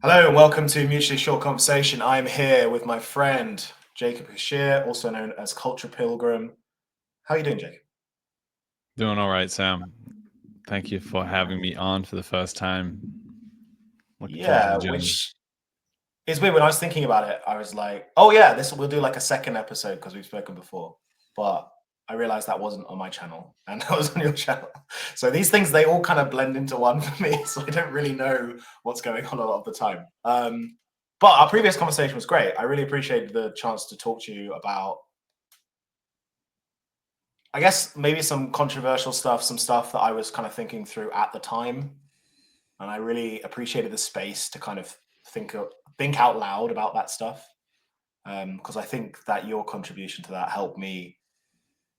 Hello and welcome to Mutually Short Conversation. I'm here with my friend Jacob Kishere, also known as Culture Pilgrim. How are you doing, Jacob? Doing all right, Sam. Thank you for having me on for the first time. Looking forward to the Yeah, journey. which is weird. When I was thinking about it, I was like, "Oh yeah, this we'll do like a second episode because we've spoken before." But I realized that wasn't on my channel and that was on your channel. So these things they all kind of blend into one for me. So I don't really know what's going on a lot of the time. But our previous conversation was great. I really appreciated the chance to talk to you about I guess maybe some controversial stuff, some stuff that I was kind of thinking through at the time, and I really appreciated the space to kind of think think out loud about that stuff. Because I think that your contribution to that helped me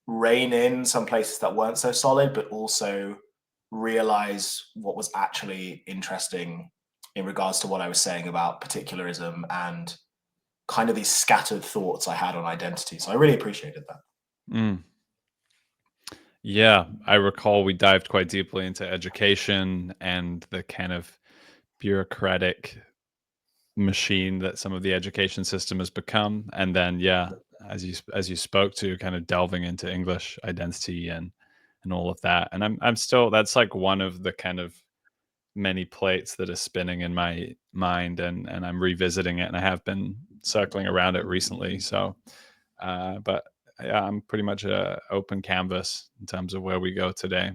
rein in some places that weren't so solid, but also realize what was actually interesting in regards to what I was saying about particularism and kind of these scattered thoughts I had on identity. So I really appreciated that. Mm. Yeah, I recall we dived quite deeply into education and the kind of bureaucratic machine that some of the education system has become, and then as you spoke to, kind of delving into English identity and all of that. And I'm still that's like one of the kind of many plates that are spinning in my mind, and I'm revisiting it, and I have been circling around it recently. So, but yeah, I'm pretty much a open canvas in terms of where we go today.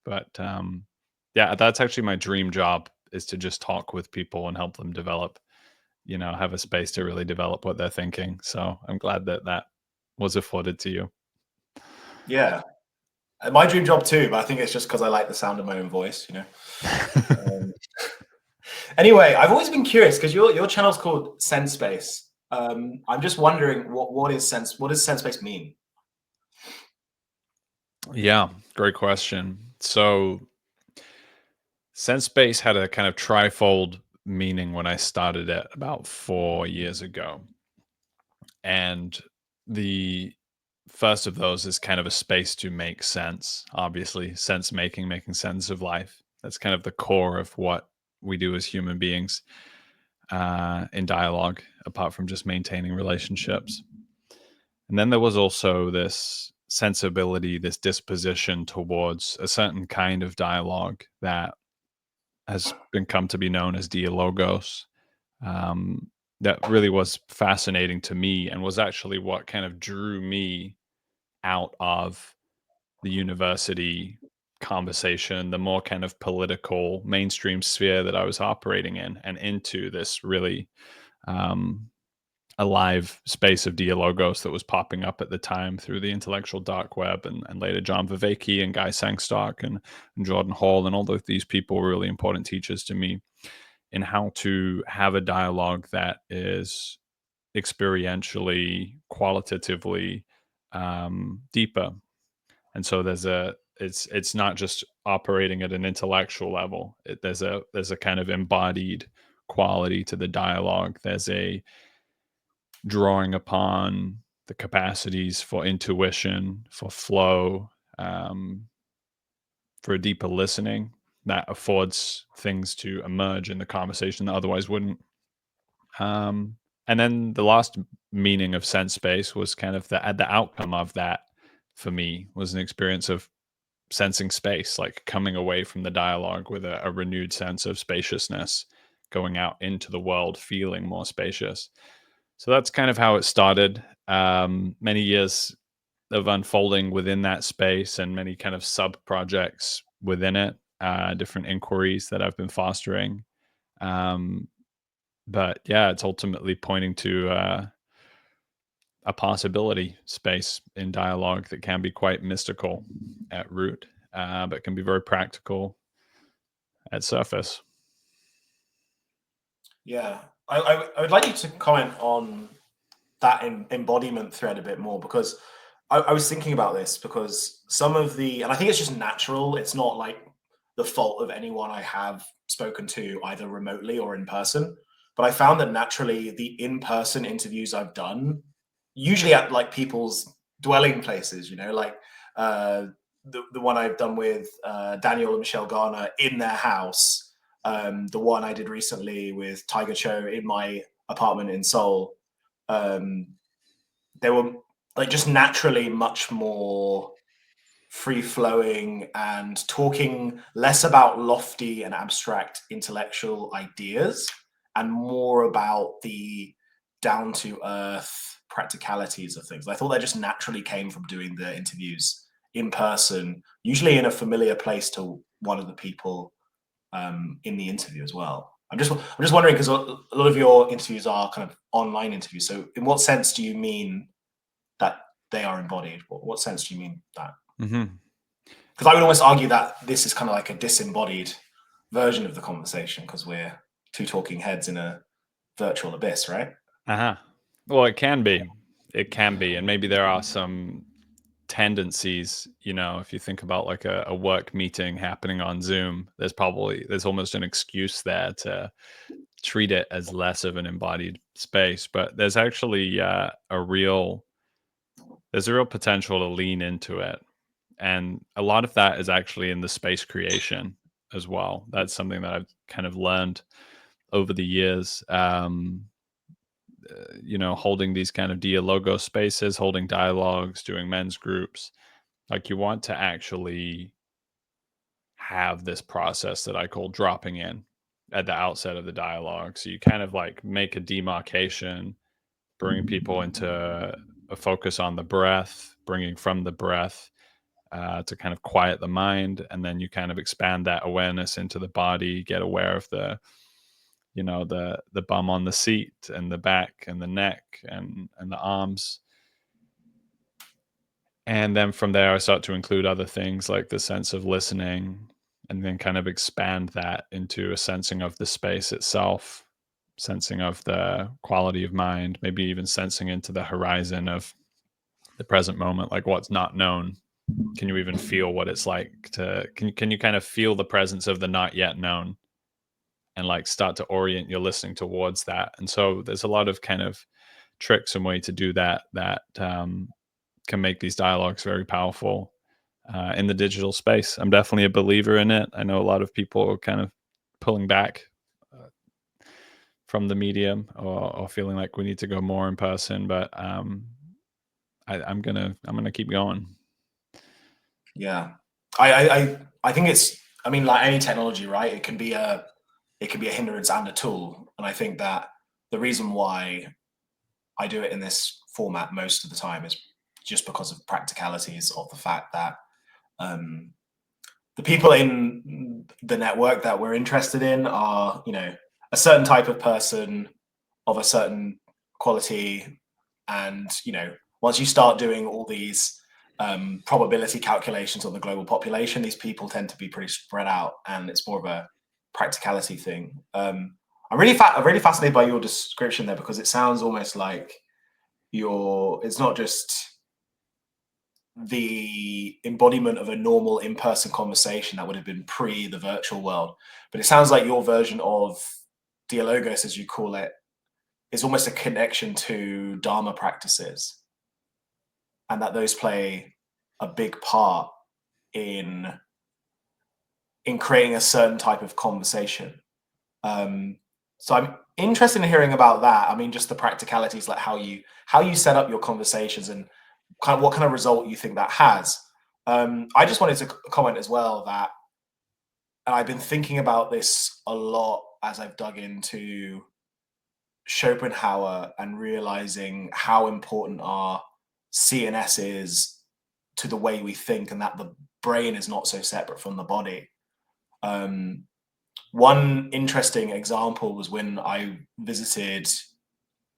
But yeah, that's actually my dream job is to just talk with people and help them develop. Have a space to really develop what they're thinking. So I'm glad that that was afforded to you. Yeah, my dream job too, but I think it's just because I like the sound of my own voice. Um, anyway, I've always been curious because your channel's called Sense Space. I'm just wondering what does sense space mean? Yeah, great question. So Sense Base had a kind of trifold meaning when I started it about 4 years ago. And the first of those is kind of a space to make sense, obviously, sense making, making sense of life. That's kind of the core of what we do as human beings in dialogue, apart from just maintaining relationships. And then there was also this sensibility, this disposition towards a certain kind of dialogue that has been come to be known as dialogos. Um, that really was fascinating to me and was actually what kind of drew me out of the university conversation, the more kind of political mainstream sphere that I was operating in, and into this really um, alive space of dialogos that was popping up at the time through the intellectual dark web, and later John Vervaeke and Guy Sangstock and Jordan Hall and all of these people were really important teachers to me in how to have a dialogue that is experientially, qualitatively deeper. And so it's not just operating at an intellectual level. There's a kind of embodied quality to the dialogue. There's a drawing upon the capacities for intuition, for flow, um, for a deeper listening that affords things to emerge in the conversation that otherwise wouldn't. Um, and then the last meaning of sense space was kind of the outcome of that for me was an experience of sensing space, like coming away from the dialogue with a renewed sense of spaciousness, going out into the world feeling more spacious. So that's kind of how it started. Many years of unfolding within that space and many kind of sub projects within it, different inquiries that I've been fostering. Um, but yeah, it's ultimately pointing to a possibility space in dialogue that can be quite mystical at root, but can be very practical at surface. Yeah, I would like you to comment on that embodiment thread a bit more because I was thinking about this because some of and I think it's just natural. It's not like the fault of anyone I have spoken to either remotely or in person. But I found that naturally the in-person interviews I've done, usually at like people's dwelling places, like uh, the one I've done with Daniel and Michelle Garner in their house. the one I did recently with Tiger Cho in my apartment in Seoul, they were like just naturally much more free flowing and talking less about lofty and abstract intellectual ideas and more about the down to earth practicalities of things. I thought that just naturally came from doing the interviews in person, usually in a familiar place to one of the people in the interview as well. I'm just wondering because a lot of your interviews are kind of online interviews. So, in what sense do you mean that they are embodied? What sense do you mean that? Hmm. Because I would almost argue that this is kind of like a disembodied version of the conversation because we're two talking heads in a virtual abyss, right? Uh-huh. Well, it can be. It can be. And maybe there are some tendencies, if you think about like a work meeting happening on Zoom, there's almost an excuse there to treat it as less of an embodied space. But there's actually there's a real potential to lean into it. And a lot of that is actually in the space creation as well. That's something that I've kind of learned over the years. Holding these kind of dialogo spaces, holding dialogues, doing men's groups. Like you want to actually have this process that I call dropping in at the outset of the dialogue. So you kind of like make a demarcation, bringing people into a focus on the breath, bringing from the breath to kind of quiet the mind. And then you kind of expand that awareness into the body, get aware of the bum on the seat and the back and the neck and the arms. And then from there I start to include other things like the sense of listening, and then kind of expand that into a sensing of the space itself, sensing of the quality of mind, maybe even sensing into the horizon of the present moment, like what's not known. Can you even feel what it's like can you kind of feel the presence of the not yet known, and like start to orient your listening towards that? And so there's a lot of kind of tricks and way to do that can make these dialogues very powerful in the digital space. I'm definitely a believer in it. I know a lot of people are kind of pulling back uh, from the medium, or feeling like we need to go more in person, but I'm gonna keep going. Yeah, I think it's. I mean, like any technology, right? It can be a hindrance and a tool, and I think that the reason why I do it in this format most of the time is just because of practicalities of the fact that um, the people in the network that we're interested in are, a certain type of person of a certain quality. And, once you start doing all these probability calculations on the global population, these people tend to be pretty spread out and it's more of a practicality thing. I'm really fascinated by your description there because it sounds almost like it's not just the embodiment of a normal in-person conversation that would have been pre the virtual world. But it sounds like your version of dialogos, as you call it, is almost a connection to Dharma practices, and that those play a big part in creating a certain type of conversation. So I'm interested in hearing about that. I mean, just the practicalities, like how you set up your conversations and kind of what kind of result you think that has. I just wanted to comment as well that, and I've been thinking about this a lot as I've dug into Schopenhauer and realizing how important our CNS is to the way we think, and that the brain is not so separate from the body. Um, One interesting example was when I visited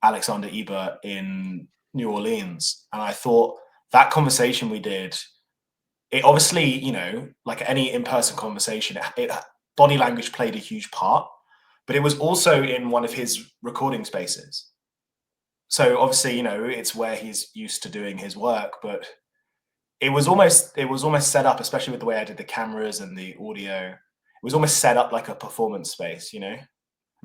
Alexander Ebert in New Orleans, and I thought that conversation we did, it obviously, like any in-person conversation, body language played a huge part, but it was also in one of his recording spaces. So obviously, it's where he's used to doing his work, but it was almost set up, especially with the way I did the cameras and the audio. It was almost set up like a performance space, and it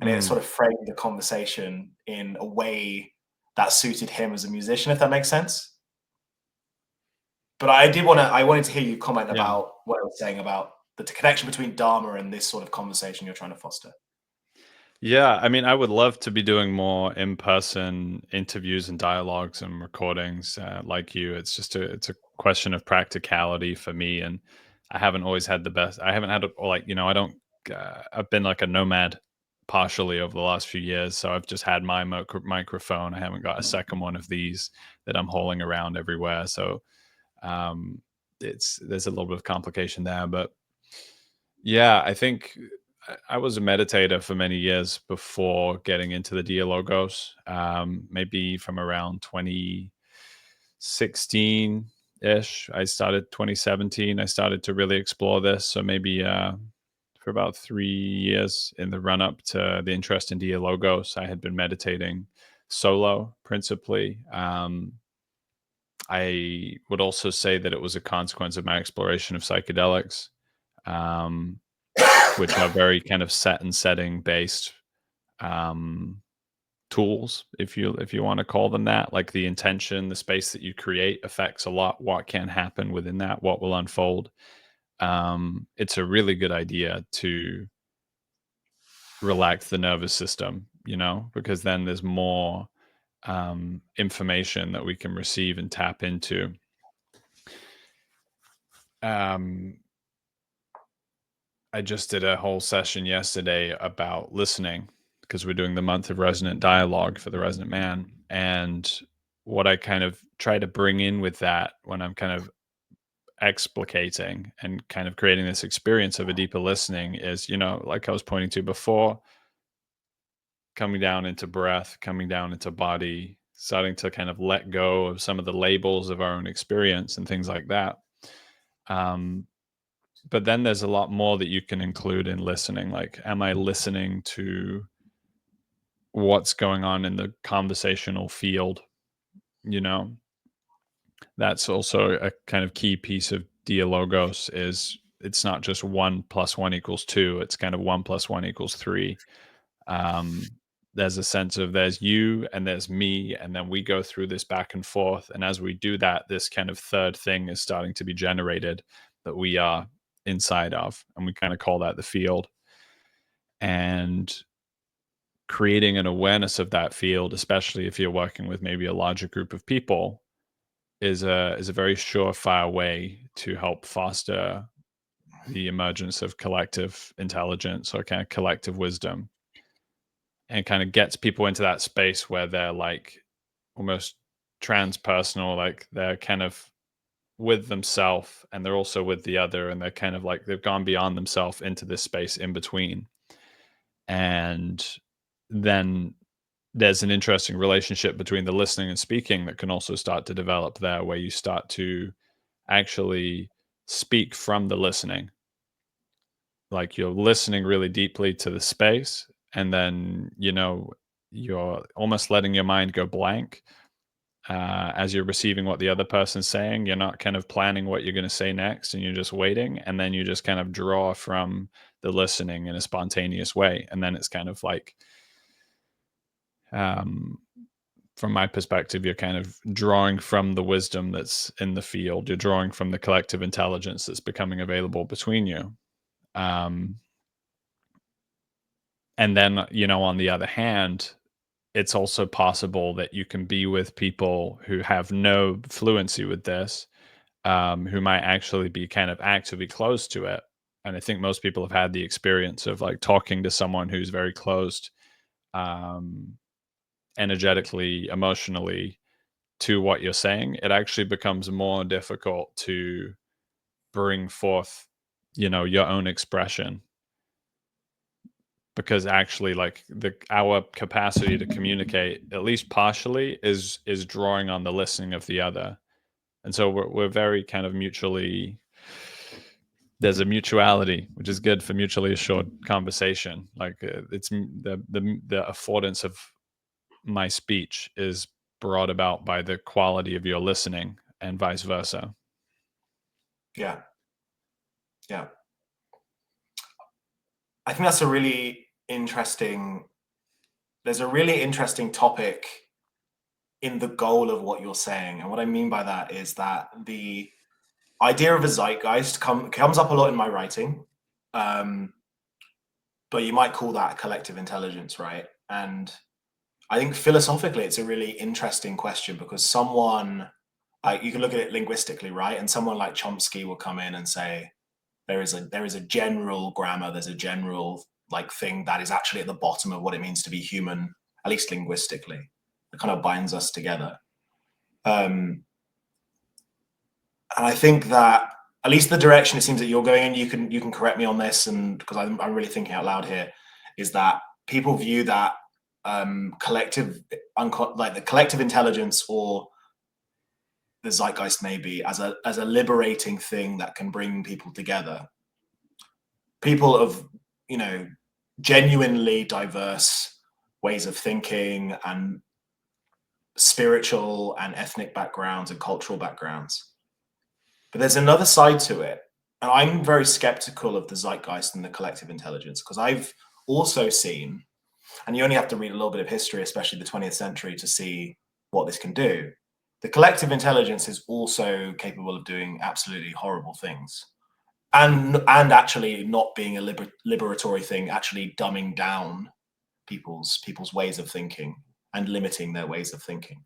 Mm, sort of framed the conversation in a way that suited him as a musician, if that makes sense. But I wanted to hear you comment yeah. about what I was saying about the connection between Dharma and this sort of conversation you're trying to foster? Yeah, I mean, I would love to be doing more in-person interviews and dialogues and recordings like you. It's a question of practicality for me, and I haven't always had the best. I haven't had like I don't. I've been like a nomad partially over the last few years, so I've just had my microphone. I haven't got a second one of these that I'm hauling around everywhere. So um, there's a little bit of complication there, but yeah, I think I was a meditator for many years before getting into the Dialogos. Maybe from around 2016 ish. I started 2017. I started to really explore this. So maybe for about 3 years in the run up to the interest in Dialogos, I had been meditating solo principally. I would also say that it was a consequence of my exploration of psychedelics. Um, which are very kind of set and setting based um, tools, if you want to call them that. Like the intention, the space that you create affects a lot what can happen within that, what will unfold. It's a really good idea to relax the nervous system, because then there's more information that we can receive and tap into. Um, I just did a whole session yesterday about listening because we're doing the month of resonant dialogue for the resonant man. And what I kind of try to bring in with that when I'm kind of explicating and kind of creating this experience of a deeper listening is, like I was pointing to before, coming down into breath, coming down into body, starting to kind of let go of some of the labels of our own experience and things like that. Um, but then there's a lot more that you can include in listening. Like, am I listening to what's going on in the conversational field? You know, that's also a kind of key piece of dialogos is it's not just 1 + 1 = 2. It's kind of 1 + 1 = 3. Um, there's a sense of there's you and there's me, and then we go through this back and forth. And as we do that, this kind of third thing is starting to be generated that we are inside of, and we kind of call that the field. And creating an awareness of that field, especially if you're working with maybe a larger group of people, is a very surefire way to help foster the emergence of collective intelligence or kind of collective wisdom, and kind of gets people into that space where they're like almost transpersonal, like they're kind of with themselves and they're also with the other, and they're kind of like they've gone beyond themselves into this space in between. And then there's an interesting relationship between the listening and speaking that can also start to develop there, where you start to actually speak from the listening. Like you're listening really deeply to the space, and then, you're almost letting your mind go blank as you're receiving what the other person's saying. You're not kind of planning what you're going to say next, and you're just waiting. And then you just kind of draw from the listening in a spontaneous way. And then it's kind of like, um, from my perspective, you're kind of drawing from the wisdom that's in the field. You're drawing from the collective intelligence that's becoming available between you. Um, and then, on the other hand, it's also possible that you can be with people who have no fluency with this, who might actually be kind of actively close to it. And I think most people have had the experience of like talking to someone who's very closed, um, energetically, emotionally, to what you're saying. It actually becomes more difficult to bring forth, your own expression, because actually like our capacity to communicate, at least partially, is drawing on the listening of the other. And so we're very kind of mutually, there's a mutuality, which is good for mutually assured conversation. Like it's the affordance of my speech is brought about by the quality of your listening, and vice versa. Yeah, yeah. I think that's a really interesting. There's a really interesting topic in the goal of what you're saying, and what I mean by that is that idea of a zeitgeist comes up a lot in my writing, um, but you might call that collective intelligence, right? And I think philosophically, it's a really interesting question because someone, like, you can look at it linguistically, right? And someone like Chomsky will come in and say there is a general grammar, there's a general like thing that is actually at the bottom of what it means to be human, at least linguistically. It kind of binds us together. Um, and I think that at least the direction it seems that you're going in, you can correct me on this, and because I'm really thinking out loud here, is that people view that collective, like the collective intelligence or the zeitgeist maybe as a liberating thing that can bring people together, people of you know genuinely diverse ways of thinking and spiritual and ethnic backgrounds and cultural backgrounds. But there's another side to it. And I'm very skeptical of the zeitgeist and the collective intelligence because I've also seen, and you only have to read a little bit of history, especially the 20th century, to see what this can do. The collective intelligence is also capable of doing absolutely horrible things. And actually not being a liberatory thing, actually dumbing down people's ways of thinking and limiting their ways of thinking.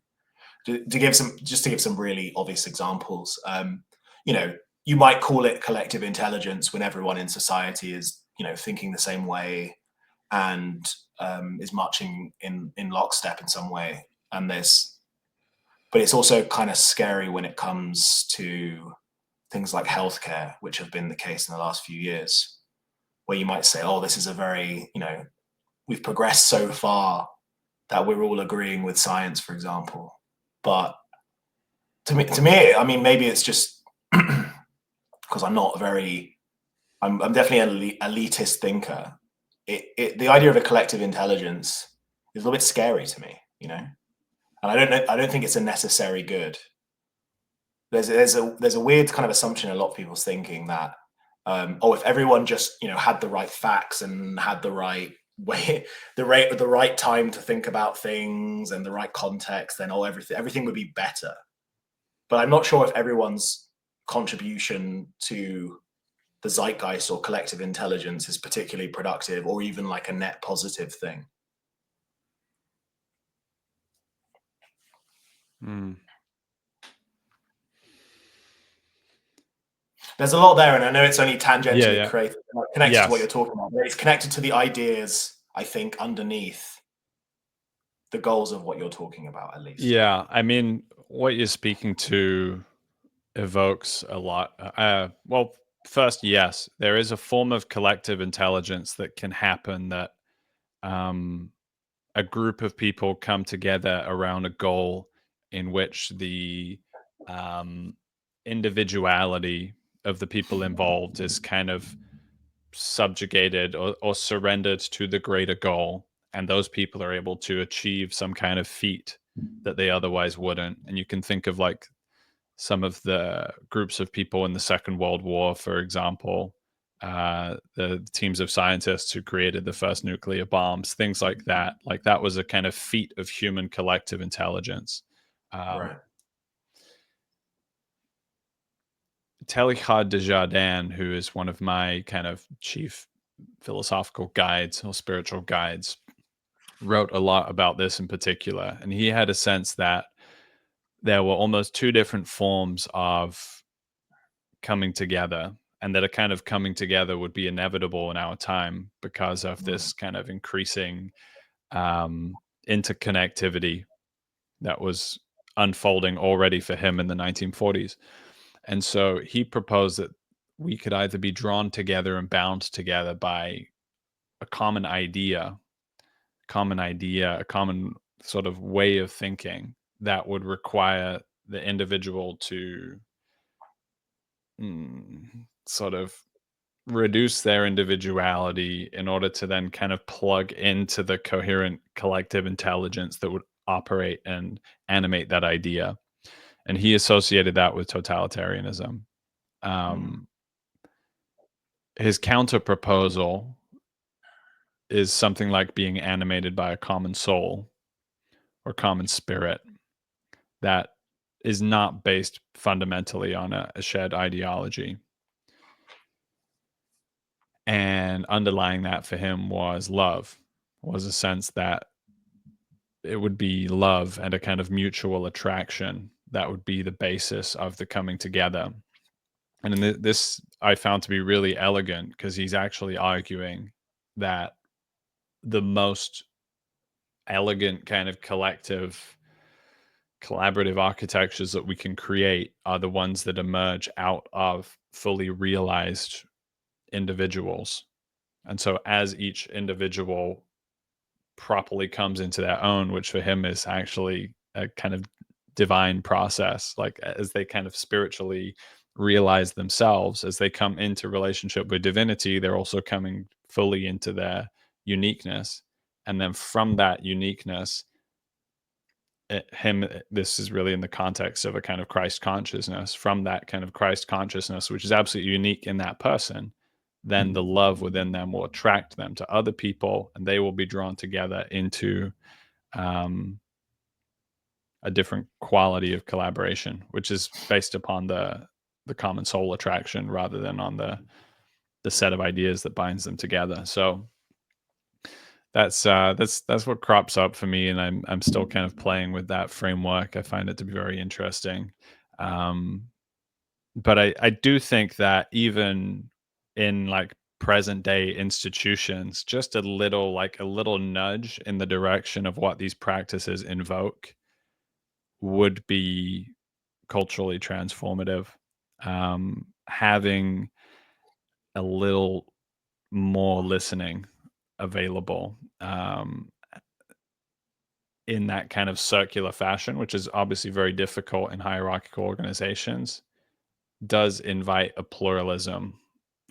To give some really obvious examples, you know, you might call it collective intelligence when everyone in society is, thinking the same way and is marching in lockstep in some way. And but it's also kind of scary when it comes to things like healthcare, which have been the case in the last few years, where you might say, "Oh, this is a very, we've progressed so far that we're all agreeing with science," for example. But to me, I mean, maybe it's just because I'm not very, I'm definitely an elitist thinker. The idea of a collective intelligence is a little bit scary to me, and I don't know, I don't think it's a necessary good. There's a weird kind of assumption in a lot of people's thinking that, oh, if everyone just had the right facts and had the right way, the right time to think about things and the right context, then everything would be better. But I'm not sure if everyone's contribution to the zeitgeist or collective intelligence is particularly productive or even like a net positive thing. Hmm. There's a lot there, and I know it's only Yeah, tangentially yeah. connected to what Yes. you're talking about, but it's connected to the ideas, I think, underneath the goals of what you're talking about, at least. Yeah, I mean, what you're speaking to evokes a lot. Well, first, yes, there is a form of collective intelligence that can happen that um, a group of people come together around a goal in which the um, individuality of the people involved is kind of subjugated or surrendered to the greater goal. And those people are able to achieve some kind of feat that they otherwise wouldn't. And you can think of like some of the groups of people in the Second World War, for example, the teams of scientists who created the first nuclear bombs, things like that. Like that was a kind of feat of human collective intelligence. Um, Right. Teilhard de Chardin, who is one of my kind of chief philosophical guides or spiritual guides, wrote a lot about this in particular. And he had a sense that there were almost two different forms of coming together, and that a kind of coming together would be inevitable in our time because of Mm. this kind of increasing um, interconnectivity that was unfolding already for him in the 1940s. And so he proposed that we could either be drawn together and bound together by a common idea, a common sort of way of thinking that would require the individual to sort of reduce their individuality in order to then kind of plug into the coherent collective intelligence that would operate and animate that idea. And he associated that with totalitarianism. Mm. Um, his counter proposal is something like being animated by a common soul or common spirit that is not based fundamentally on a shared ideology. And underlying that for him was love, was a sense that it would be love and a kind of mutual attraction that would be the basis of the coming together. And in this I found to be really elegant because he's actually arguing that the most elegant kind of collective collaborative architectures that we can create are the ones that emerge out of fully realized individuals. And so as each individual properly comes into their own, which for him is actually a kind of divine process, like as they kind of spiritually realize themselves, as they come into relationship with divinity, they're also coming fully into their uniqueness. And then from that uniqueness, this is really in the context of a kind of Christ consciousness. From that kind of Christ consciousness, which is absolutely unique in that person, then the love within them will attract them to other people, and they will be drawn together into um, a different quality of collaboration, which is based upon the common soul attraction rather than on the set of ideas that binds them together. So that's what crops up for me, and I'm still kind of playing with that framework. I find it to be very interesting. Um, but I do think that even in like present day institutions, just a little nudge in the direction of what these practices invoke would be culturally transformative. Having a little more listening available in that kind of circular fashion, which is obviously very difficult in hierarchical organizations, does invite a pluralism.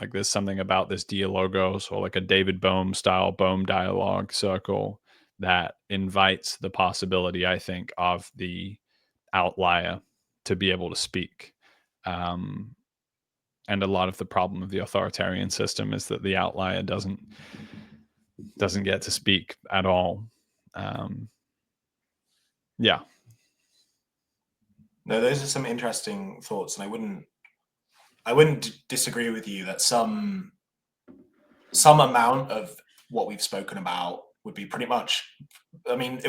Like there's something about this dialogos or like a David Bohm style Bohm dialogue circle that invites the possibility, I think, of the outlier to be able to speak. Um, and a lot of the problem of the authoritarian system is that the outlier doesn't get to speak at all. Um, yeah. No, those are some interesting thoughts, and I wouldn't disagree with you that some amount of what we've spoken about would be pretty much. I mean,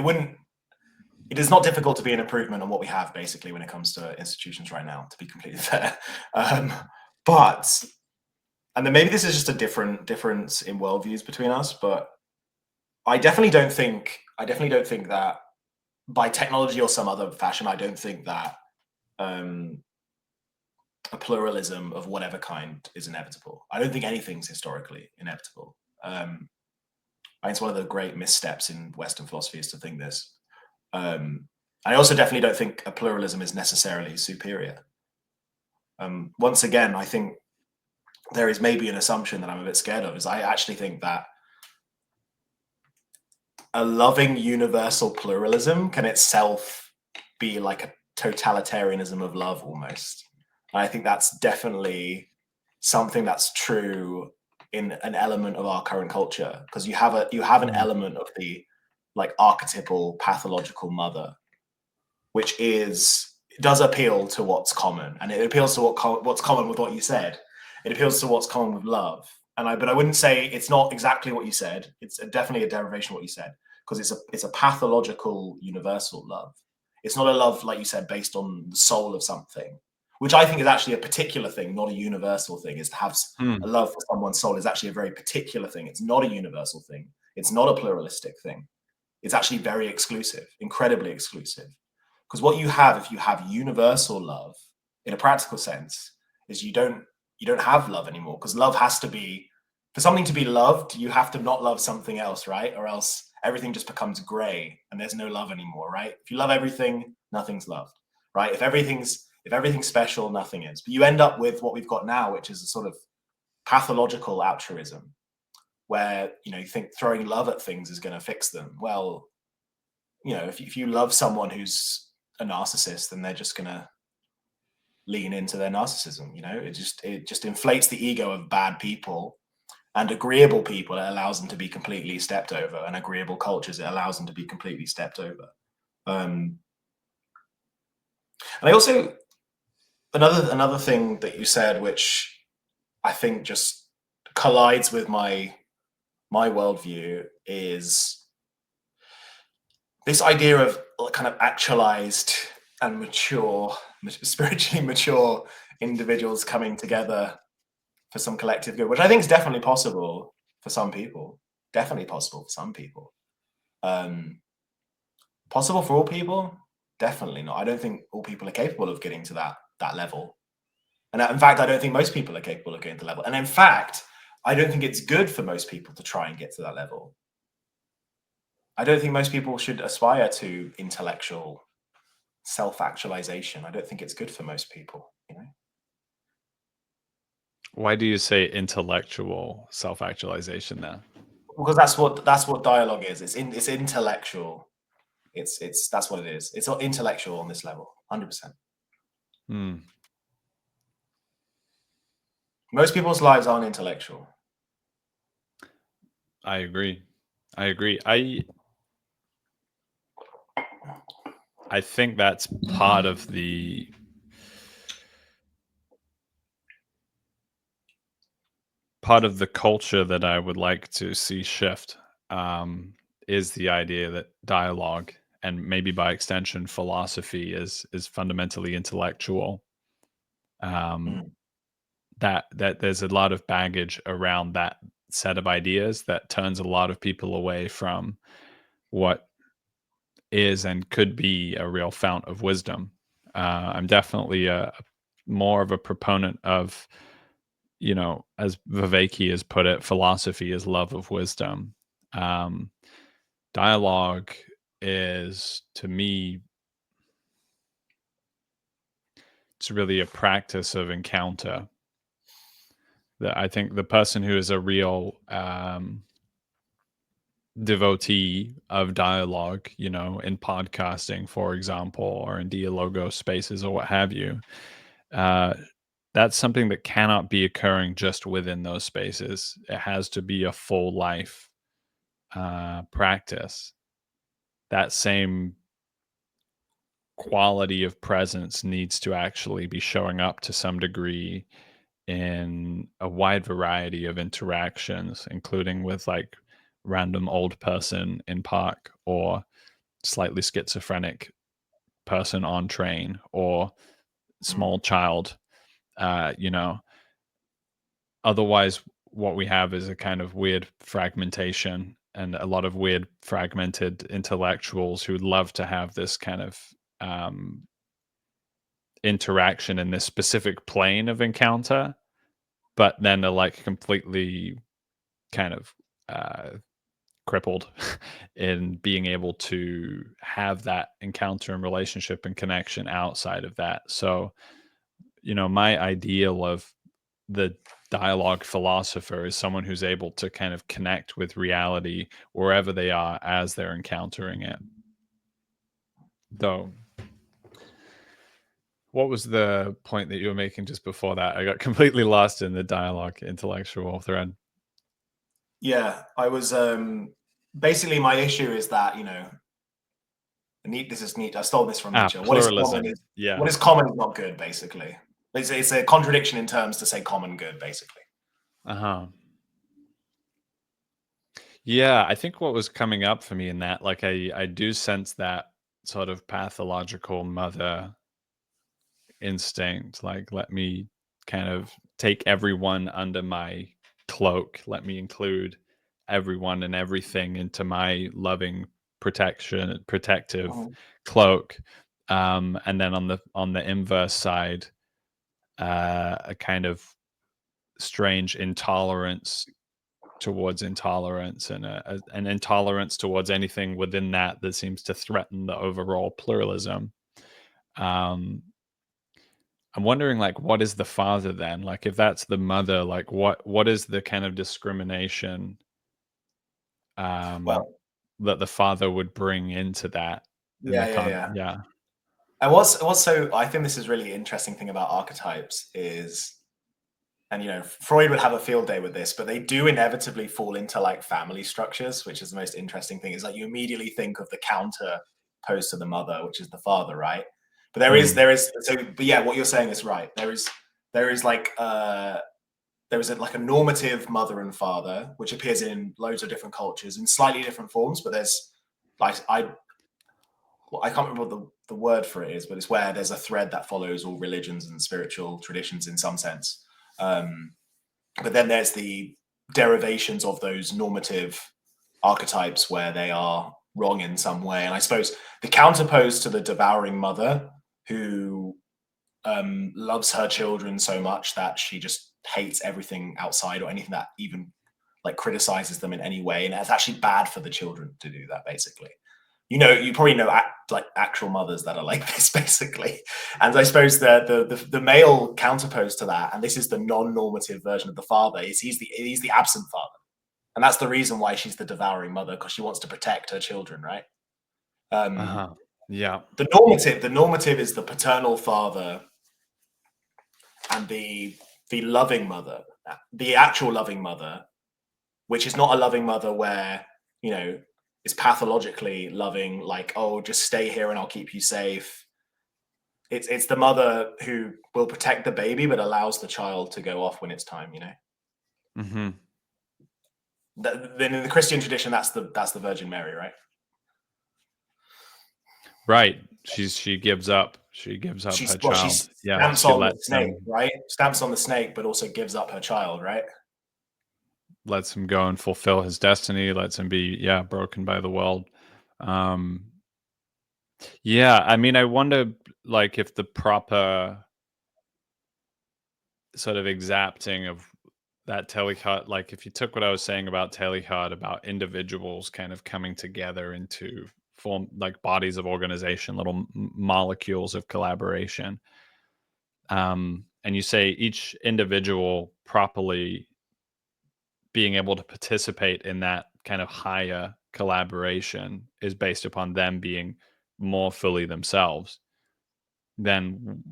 it is not difficult to be an improvement on what we have basically when it comes to institutions right now, to be completely fair. Um, but and then maybe this is just a difference in worldviews between us, but I definitely don't think that by technology or some other fashion, I don't think that um, a pluralism of whatever kind is inevitable. I don't think anything's historically inevitable. I think it's one of the great missteps in Western philosophy is to think this. I also definitely don't think a pluralism is necessarily superior. Once again, I think there is maybe an assumption that I'm a bit scared of, is I actually think that a loving universal pluralism can itself be like a totalitarianism of love almost. And I think that's definitely something that's true in an element of our current culture, because you have an element of the like archetypal pathological mother, which does appeal to what's common, and it appeals to what's common with what you said. It appeals to what's common with love, but I wouldn't say it's not exactly what you said. It's definitely a derivation of what you said, because it's a pathological universal love. It's not a love, like you said, based on the soul of something, which I think is actually a particular thing, not a universal thing. Is to have a Mm. love for someone's soul is actually a very particular thing. It's not a universal thing. It's not a pluralistic thing. It's actually very exclusive, incredibly exclusive. Because what you have, if you have universal love in a practical sense, is you don't have love anymore, because love has to be, for something to be loved, you have to not love something else, right? Or else everything just becomes gray and there's no love anymore, right? If you love everything, nothing's loved, right? If everything's special, nothing is. But you end up with what we've got now, which is a sort of pathological altruism, where you think throwing love at things is going to fix them. Well, if you love someone who's a narcissist, then they're just going to lean into their narcissism. It just inflates the ego of bad people, and agreeable people, it allows them to be completely stepped over, and agreeable cultures, it allows them to be completely stepped over. um And I also another thing that you said, which I think just collides with my worldview, is this idea of kind of actualized and mature, spiritually mature individuals coming together for some collective good, which I think is definitely possible for some people. Definitely possible for some people. Um, Possible for all people? Definitely not. I don't think all people are capable of getting to that level. And in fact, I don't think most people are capable of getting to the level. And in fact, I don't think it's good for most people to try and get to that level. I don't think most people should aspire to intellectual self-actualization. I don't think it's good for most people, you know? Why do you say intellectual self-actualization now? Because that's what dialogue is. It's intellectual. It's that's what it is. It's intellectual on this level, 100%. Hmm. Most people's lives aren't intellectual. I agree. I agree. I think that's part of the culture that I would like to see shift, is the idea that dialogue and maybe by extension philosophy is fundamentally intellectual. Um, Mm, that there's a lot of baggage around that set of ideas that turns a lot of people away from what is and could be a real fount of wisdom. I'm definitely a more of a proponent of, as Viveki has put it, philosophy is love of wisdom. Um, Dialogue is, to me, it's really a practice of encounter. That I think the person who is a real devotee of dialogue, in podcasting, for example, or in dialogo spaces or what have you, uh, that's something that cannot be occurring just within those spaces. It has to be a full life practice. That same quality of presence needs to actually be showing up to some degree in a wide variety of interactions, including with like random old person in park or slightly schizophrenic person on train or mm, small child. You know, Otherwise, what we have is a kind of weird fragmentation and a lot of weird fragmented intellectuals who would love to have this kind of um, interaction in this specific plane of encounter, but then are like completely kind of uh, crippled in being able to have that encounter and relationship and connection outside of that. So, my ideal of the dialogue philosopher is someone who's able to kind of connect with reality wherever they are as they're encountering it. Though, what was the point that you were making just before that? I got completely lost in the dialogue intellectual thread. yeah, I was basically my issue is that this is neat. I stole this from Ah, Nietzsche. pluralism. What Yeah. is common is not good. Basically, it's a contradiction in terms to say common good. Basically, Uh-huh. Yeah, I think what was coming up for me in that, like I do sense that sort of pathological mother instinct, like let me kind of take everyone under my cloak, let me include everyone and everything into my loving protective Mhm. cloak. And then on the inverse side, a kind of strange intolerance towards intolerance and an intolerance towards anything within that seems to threaten the overall pluralism. Um, I'm wondering, like, what is the father then? Like, if that's the mother, like, what is the kind of discrimination um, Well, that the father would bring into that in the yeah, yeah, yeah. yeah. And what's so I think this is really interesting thing about archetypes is, and Freud would have a field day with this, but they do inevitably fall into like family structures, which is the most interesting thing. Is like you immediately think of the counter posed to the mother, which is the father, right? But there is Hmm. there is so but yeah, what you're saying is right. There is like there is like a normative mother and father, which appears in loads of different cultures in slightly different forms. But there's like I can't remember what the word for it is, but it's where there's a thread that follows all religions and spiritual traditions in some sense. Um, but then there's the derivations of those normative archetypes where they are wrong in some way. And I suppose the counterpose to the devouring mother who loves her children so much that she just hates everything outside or anything that even like criticizes them in any way, and it's actually bad for the children to do that. Basically, you probably know like actual mothers that are like this, basically. And I suppose the male counterpose to that, and this is the non-normative version of the father, is he's the absent father, and that's the reason why she's the devouring mother, because she wants to protect her children, right? Um, Uh-huh. Yeah. the normative is the paternal father and the loving mother, the actual loving mother, which is not a loving mother where you know is pathologically loving, like, oh, just stay here and I'll keep you safe. It's the mother who will protect the baby but allows the child to go off when it's time. Hmm. Then in the Christian tradition, that's the Virgin Mary, right? Right. She gives up. She gives up her She child. Yeah. stamps She on the lets snake, them right? Stamps on the snake, but also gives up her child, right? lets him go and fulfill his destiny, lets him be, yeah, broken by the world. Um, yeah, I mean, I wonder, like, if the proper sort of exapting of that Telecart, like, if you took what I was saying about Telecart, about individuals kind of coming together into form like bodies of organization, little molecules of collaboration, and you say each individual properly being able to participate in that kind of higher collaboration is based upon them being more fully themselves, then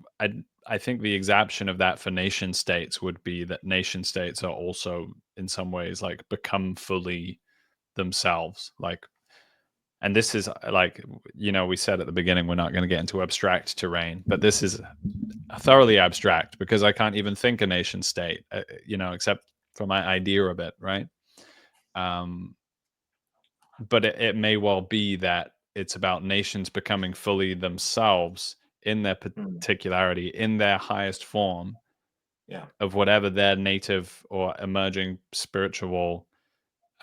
I think the exaption of that for nation states would be that nation states are also in some ways like become fully themselves. Like, and this is like, we said at the beginning we're not going to get into abstract terrain, but this is thoroughly abstract because I can't even think a nation state, except for my idea of it, right? Um, but it may well be that it's about nations becoming fully themselves in their Mm, particularity, in their highest form yeah. of whatever their native or emerging spiritual,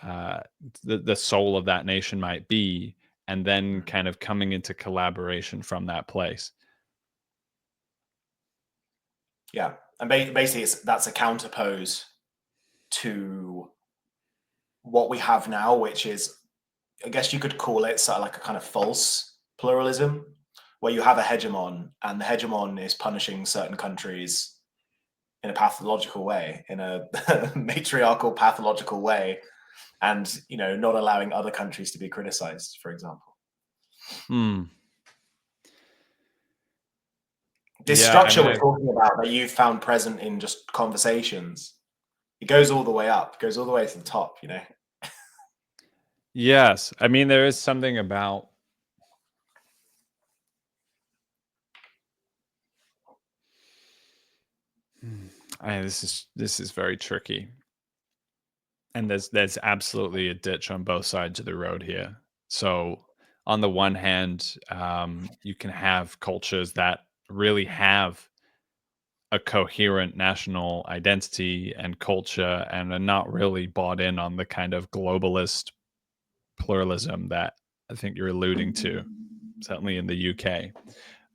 uh, the soul of that nation might be, and then Mm, kind of coming into collaboration from that place. yeah. And basically, that's a counterpose to what we have now, which is, I guess you could call it sort of like a kind of false pluralism, where you have a hegemon, and the hegemon is punishing certain countries in a pathological way, in a matriarchal pathological way, and not allowing other countries to be criticized, for example. Hmm. This Yeah, I structure mean, we're talking about that you found present in just conversations, it goes all the way up, goes all the way to the top. yes, I mean there is something about, hmm, this is very tricky. And there's absolutely a ditch on both sides of the road here. So on the one hand, you can have cultures that really have a coherent national identity and culture and are not really bought in on the kind of globalist pluralism that I think you're alluding to, certainly in the UK.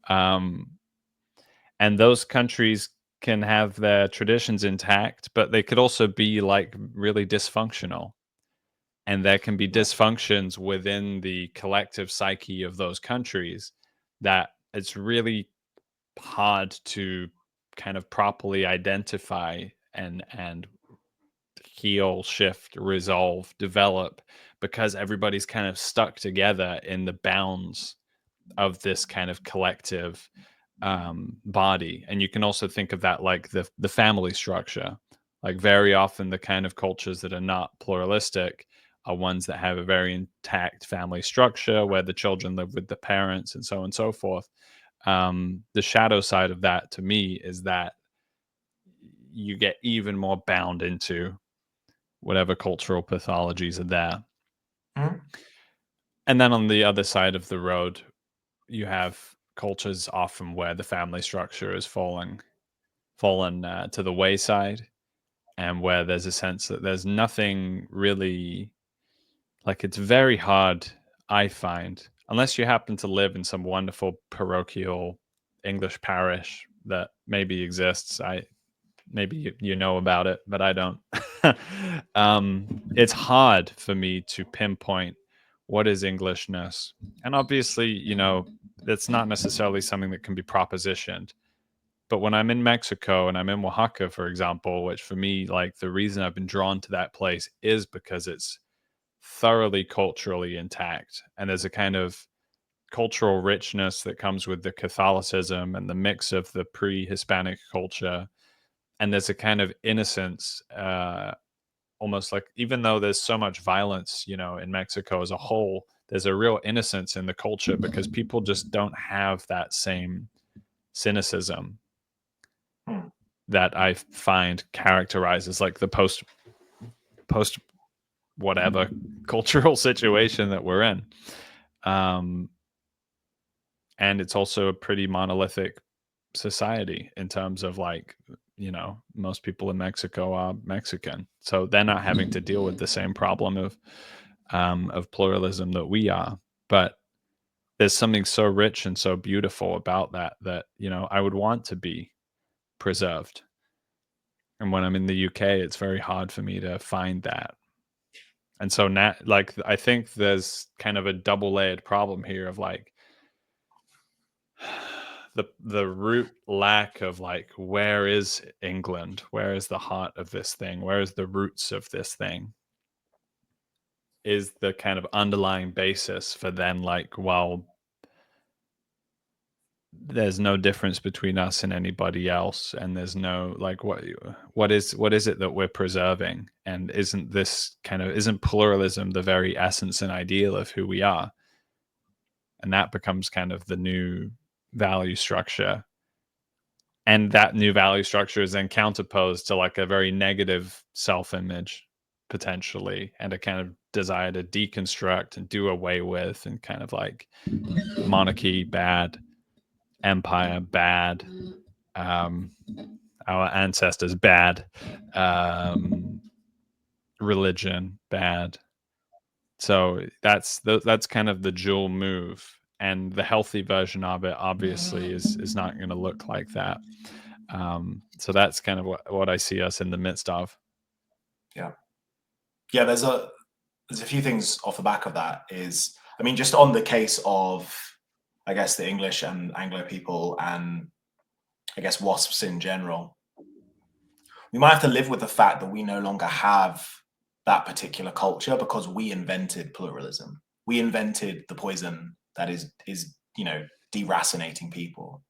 Um, and those countries can have their traditions intact, but they could also be like really dysfunctional, and there can be Yeah. dysfunctions within the collective psyche of those countries that it's really hard to kind of properly identify and heal, shift, resolve, develop, because everybody's kind of stuck together in the bounds of this kind of collective body. And you can also think of that like the family structure. Like very often, the kind of cultures that are not pluralistic are ones that have a very intact family structure where the children live with the parents and so on and so forth. The shadow side of that to me is that you get even more bound into whatever cultural pathologies are there. Mhm. And then on the other side of the road, you have cultures often where the family structure is fallen to the wayside, and where there's a sense that there's nothing really, like, it's very hard, I find, unless you happen to live in some wonderful parochial English parish that maybe exists. Maybe you know about it, but I don't. It's hard for me to pinpoint what is Englishness, and obviously, that's not necessarily something that can be propositioned. But when I'm in Mexico and I'm in Oaxaca, for example, which for me, like, the reason I've been drawn to that place is because it's thoroughly culturally intact, and there's a kind of cultural richness that comes with the Catholicism and the mix of the pre-Hispanic culture, and there's a kind of innocence, almost like, even though there's so much violence, in Mexico as a whole, there's a real innocence in the culture because people just don't have that same cynicism Mm. that I find characterizes, like, the post whatever cultural situation that we're in. Um, and it's also a pretty monolithic society in terms of, like, most people in Mexico are Mexican, so they're not having to deal with the same problem of pluralism that we are. But there's something so rich and so beautiful about that I would want to be preserved. And when I'm in the UK, it's very hard for me to find that. And so now, like, I think there's kind of a double layered problem here of, like, the root lack of, like, where is England? Where is the heart of this thing? Where is the roots of this thing? Is the kind of underlying basis for then, like, well, there's no difference between us and anybody else, and there's no, like, what is it that we're preserving? And isn't pluralism the very essence and ideal of who we are? And that becomes kind of the new value structure, and that new value structure is then counterposed to, like, a very negative self-image, potentially, and a kind of desire to deconstruct and do away with, and kind of like, monarchy bad, empire bad, um, our ancestors bad, um, religion bad. So that's kind of the dual move, and the healthy version of it obviously is not going to look like that. So that's kind of what I see us in the midst of. Yeah. Yeah, there's a few things off the back of that. Is, I mean, just on the case of, I guess, the English and Anglo people, and I guess WASPs in general, we might have to live with the fact that we no longer have that particular culture because we invented pluralism. We invented the poison that is deracinating people,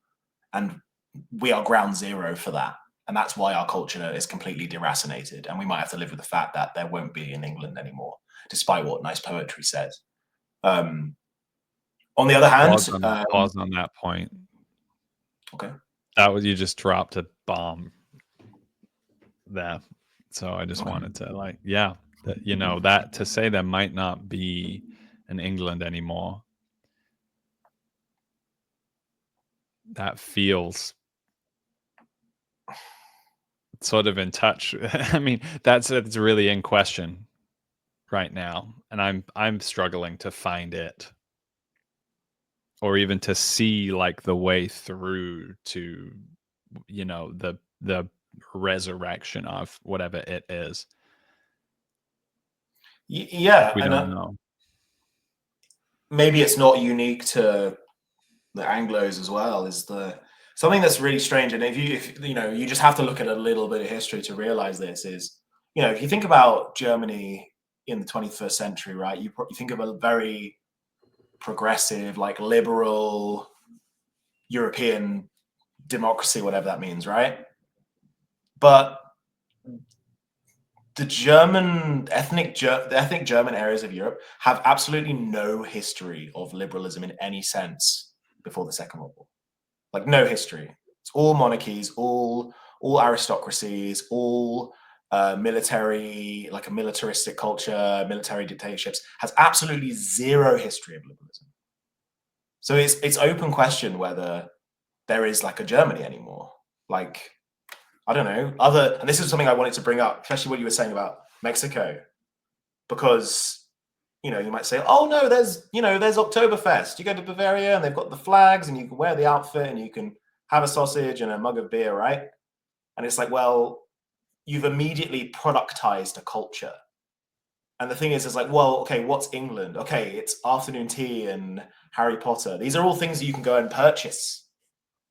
and we are ground zero for that. And that's why our culture is completely deracinated. And we might have to live with the fact that there won't be in England anymore, despite what nice poetry says. Um, on the other hand, Pause on that point. okay, That was, you just dropped a bomb there. So I just okay. wanted to, like, yeah, that to say there might not be an England anymore, that feels sort of in touch. I mean, it's really in question right now, and I'm struggling to find it, or even to see, like, the way through to, the resurrection of whatever it is. Yeah, We and don't know. maybe it's not unique to the Anglos as well. Is the something that's really strange, and if you just have to look at a little bit of history to realize this. Is, if you think about Germany in the 21st century, right? You think of a very progressive, like liberal European democracy, whatever that means, right? But the ethnic German areas of Europe have absolutely no history of liberalism in any sense before the Second World War. like no history. It's all monarchies, all aristocracies, all military, like a militaristic culture, military dictatorships, has absolutely zero history of liberalism. So it's open question whether there is like a Germany anymore. Like, I don't know, and this is something I wanted to bring up, especially what you were saying about Mexico, because you might say, oh no, there's Oktoberfest. You go to Bavaria and they've got the flags and you can wear the outfit and you can have a sausage and a mug of beer, right? And it's like, well, you've immediately productized a culture. And the thing is like, well, okay, what's England? Okay, it's afternoon tea and Harry Potter. These are all things that you can go and purchase.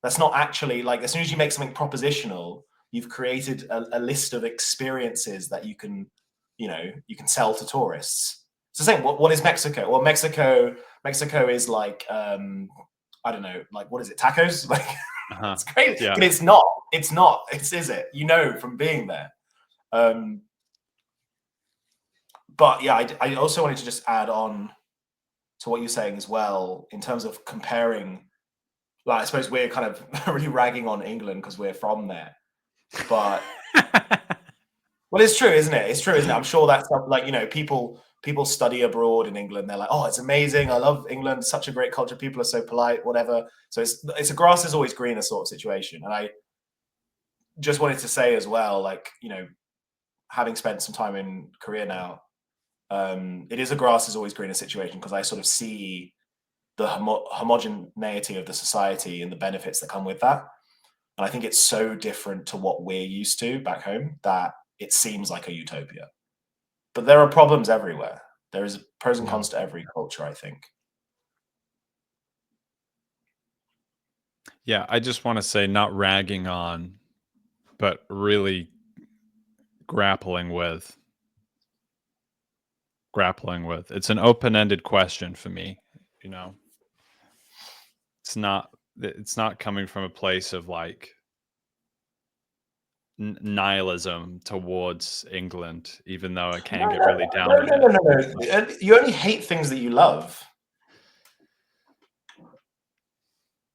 That's not actually like, as soon as you make something propositional, you've created a list of experiences that you can sell to tourists. It's the same. What is Mexico? Well, Mexico is like I don't know, like what is it? Tacos? Like it's great, Yeah. but it's not. It's not. Is it? From being there. But yeah, I also wanted to just add on to what you're saying as well in terms of comparing. Like, I suppose we're kind of really ragging on England because we're from there, but well, it's true, isn't it? It's true, isn't it? I'm sure that's like people study abroad in England. They're like, oh, it's amazing. I love England. Such a great culture. People are so polite. Whatever. So it's a grass is always greener sort of situation. And I just wanted to say as well, like having spent some time in Korea now, it is a grass is always greener situation because I sort of see the homogeneity of the society and the benefits that come with that. And I think it's so different to what we're used to back home that it seems like a utopia. But there are problems everywhere. There is pros and cons to every culture, I think. Yeah, I just want to say not ragging on, but really grappling with. It's an open-ended question for me, you know. It's not coming from a place of like nihilism towards England, even though I can get really down with it. No. You only hate things that you love.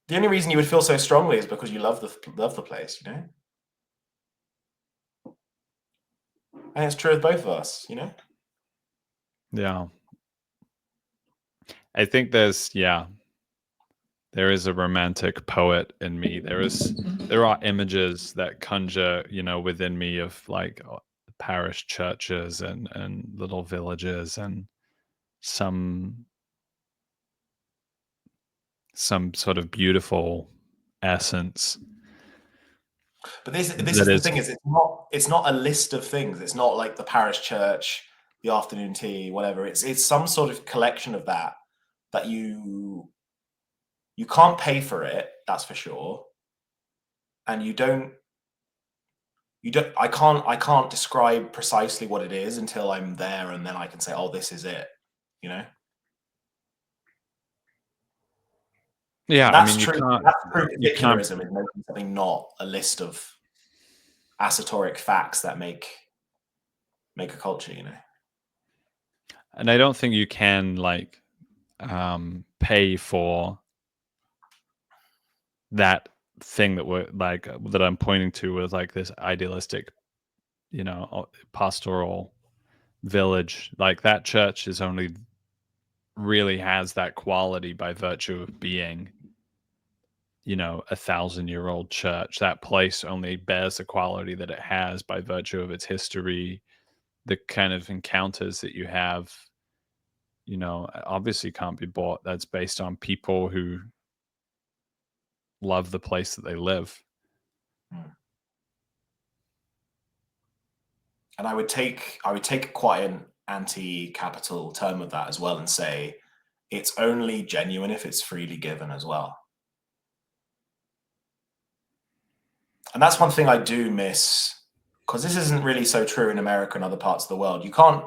The only reason you would feel so strongly is because you love the place, And it's true with both of us, Yeah. I think there is a romantic poet in me. There are images that conjure, within me of like parish churches and little villages and some sort of beautiful essence. But this is That the is, thing is it's not a list of things. It's not like the parish church, the afternoon tea, whatever. It's some sort of collection of that you can't pay for it, that's for sure. And I can't describe precisely what it is until I'm there and then I can say, oh, this is it, yeah. And I that's mean, true. That's true particularism is making something not a list of esoteric facts that make a culture, and I don't think you can like pay for that thing that we're like that I'm pointing to with like this idealistic, pastoral village. Like that church is only really has that quality by virtue of being, 1,000-year-old church. That place only bears the quality that it has by virtue of its history, the kind of encounters that you have, obviously can't be bought. That's based on people who love the place that they live. And I would take quite an anti-capital term of that as well and say it's only genuine if it's freely given as well. And that's one thing I do miss, because this isn't really so true in America and other parts of the world. You can't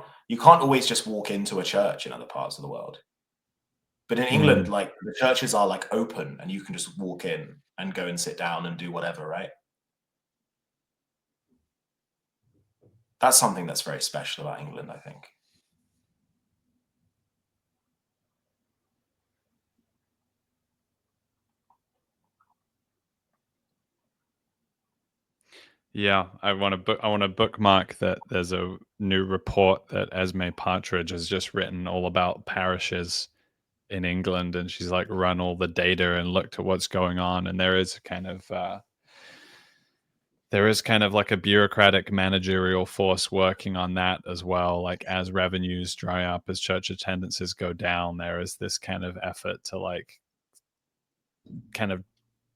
always just walk into a church in other parts of the world. But in England, Mm. like the churches are like open and you can just walk in and go and sit down and do whatever, right? That's something that's very special about England, I think. Yeah, I want to bookmark that there's a new report that Esme Partridge has just written all about parishes in England, and she's like run all the data and looked at what's going on, and there is kind of like a bureaucratic managerial force working on that as well. Like as revenues dry up, as church attendances go down, there is this kind of effort to like kind of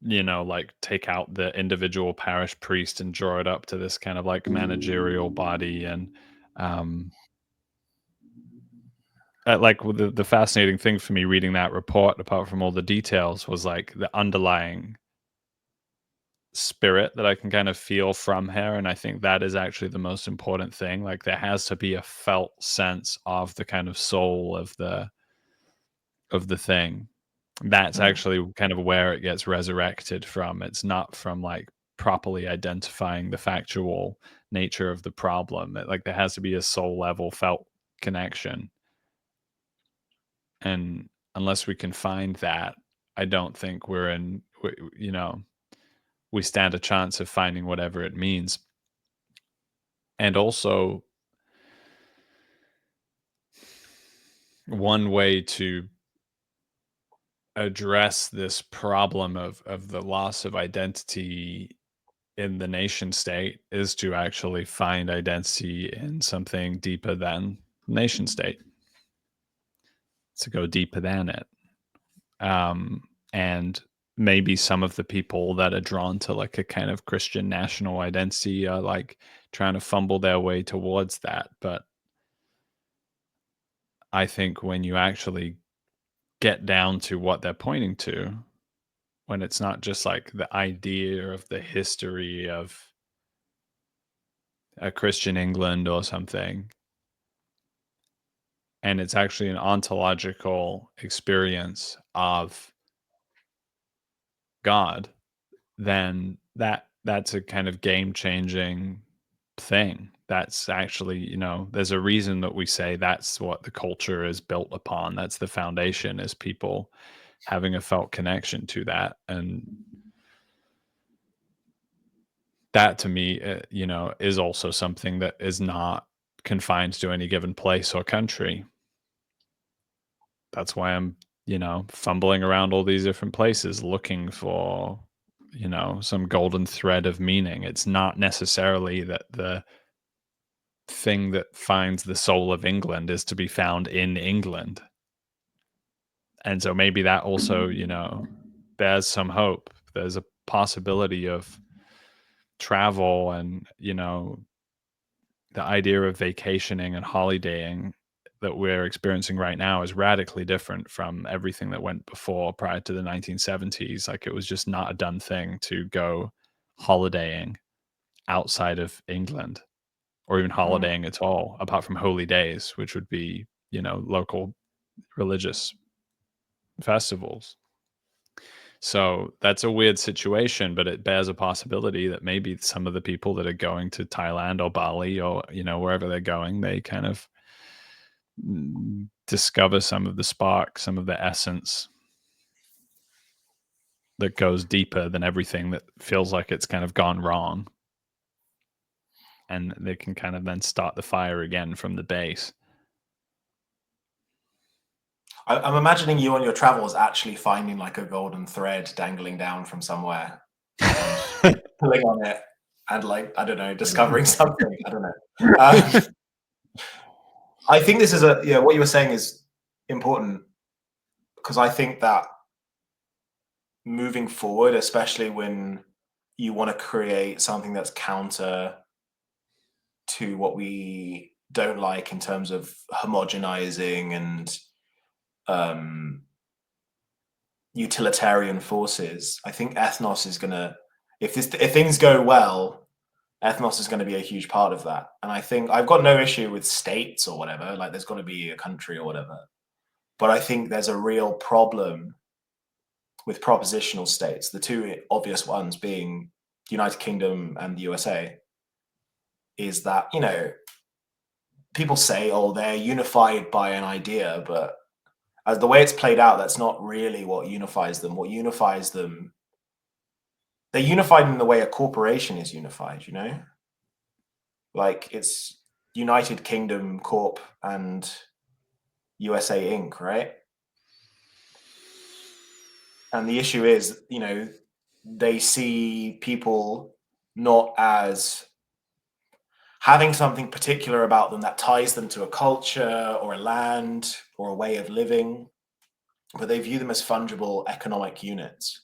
like take out the individual parish priest and draw it up to this kind of like managerial body. And um like the fascinating thing for me reading that report, apart from all the details, was like the underlying spirit that I can kind of feel from her. And I think that is actually the most important thing. Like there has to be a felt sense of the kind of soul of the thing. That's Mm. actually kind of where it gets resurrected from. It's not from like properly identifying the factual nature of the problem. Like there has to be a soul level felt connection. And unless we can find that, I don't think we stand a chance of finding whatever it means. And also, one way to address this problem of the loss of identity in the nation state is to actually find identity in something deeper than nation state, to go deeper than it. And maybe some of the people that are drawn to like a kind of Christian national identity are like trying to fumble their way towards that. But I think when you actually get down to what they're pointing to, when it's not just like the idea of the history of a Christian England or something, and it's actually an ontological experience of God, then that's a kind of game changing thing. That's actually, there's a reason that we say that's what the culture is built upon. That's the foundation, is people having a felt connection to that. And that to me, is also something that is not confined to any given place or country. That's why I'm, fumbling around all these different places looking for, some golden thread of meaning. It's not necessarily that the thing that finds the soul of England is to be found in England. And so maybe that also, bears some hope. There's a possibility of travel and, the idea of vacationing and holidaying that we're experiencing right now is radically different from everything that went before, prior to the 1970s. Like it was just not a done thing to go holidaying outside of England, or even Mm. holidaying at all, apart from holy days, which would be, local religious festivals. So that's a weird situation, but it bears a possibility that maybe some of the people that are going to Thailand or Bali or, wherever they're going, they kind of discover some of the spark, some of the essence that goes deeper than everything that feels like it's kind of gone wrong. And they can kind of then start the fire again from the base. I'm imagining you on your travels actually finding like a golden thread dangling down from somewhere and pulling on it and like, I don't know, discovering something. I don't know. I think this is what you were saying is important, because I think that moving forward, especially when you want to create something that's counter to what we don't like in terms of homogenizing and um, utilitarian forces, I think ethnos is gonna, if things go well, ethnos is going to be a huge part of that. And I think I've got no issue with states or whatever, like there's got to be a country or whatever. But I think there's a real problem with propositional states, the two obvious ones being the United Kingdom and the USA, is that, people say, oh, they're unified by an idea, but as the way it's played out, that's not really what unifies them. What unifies them they're unified in the way a corporation is unified, you know? Like it's United Kingdom Corp and USA Inc., right? And the issue is, you know, they see people not as having something particular about them that ties them to a culture or a land or a way of living, but they view them as fungible economic units.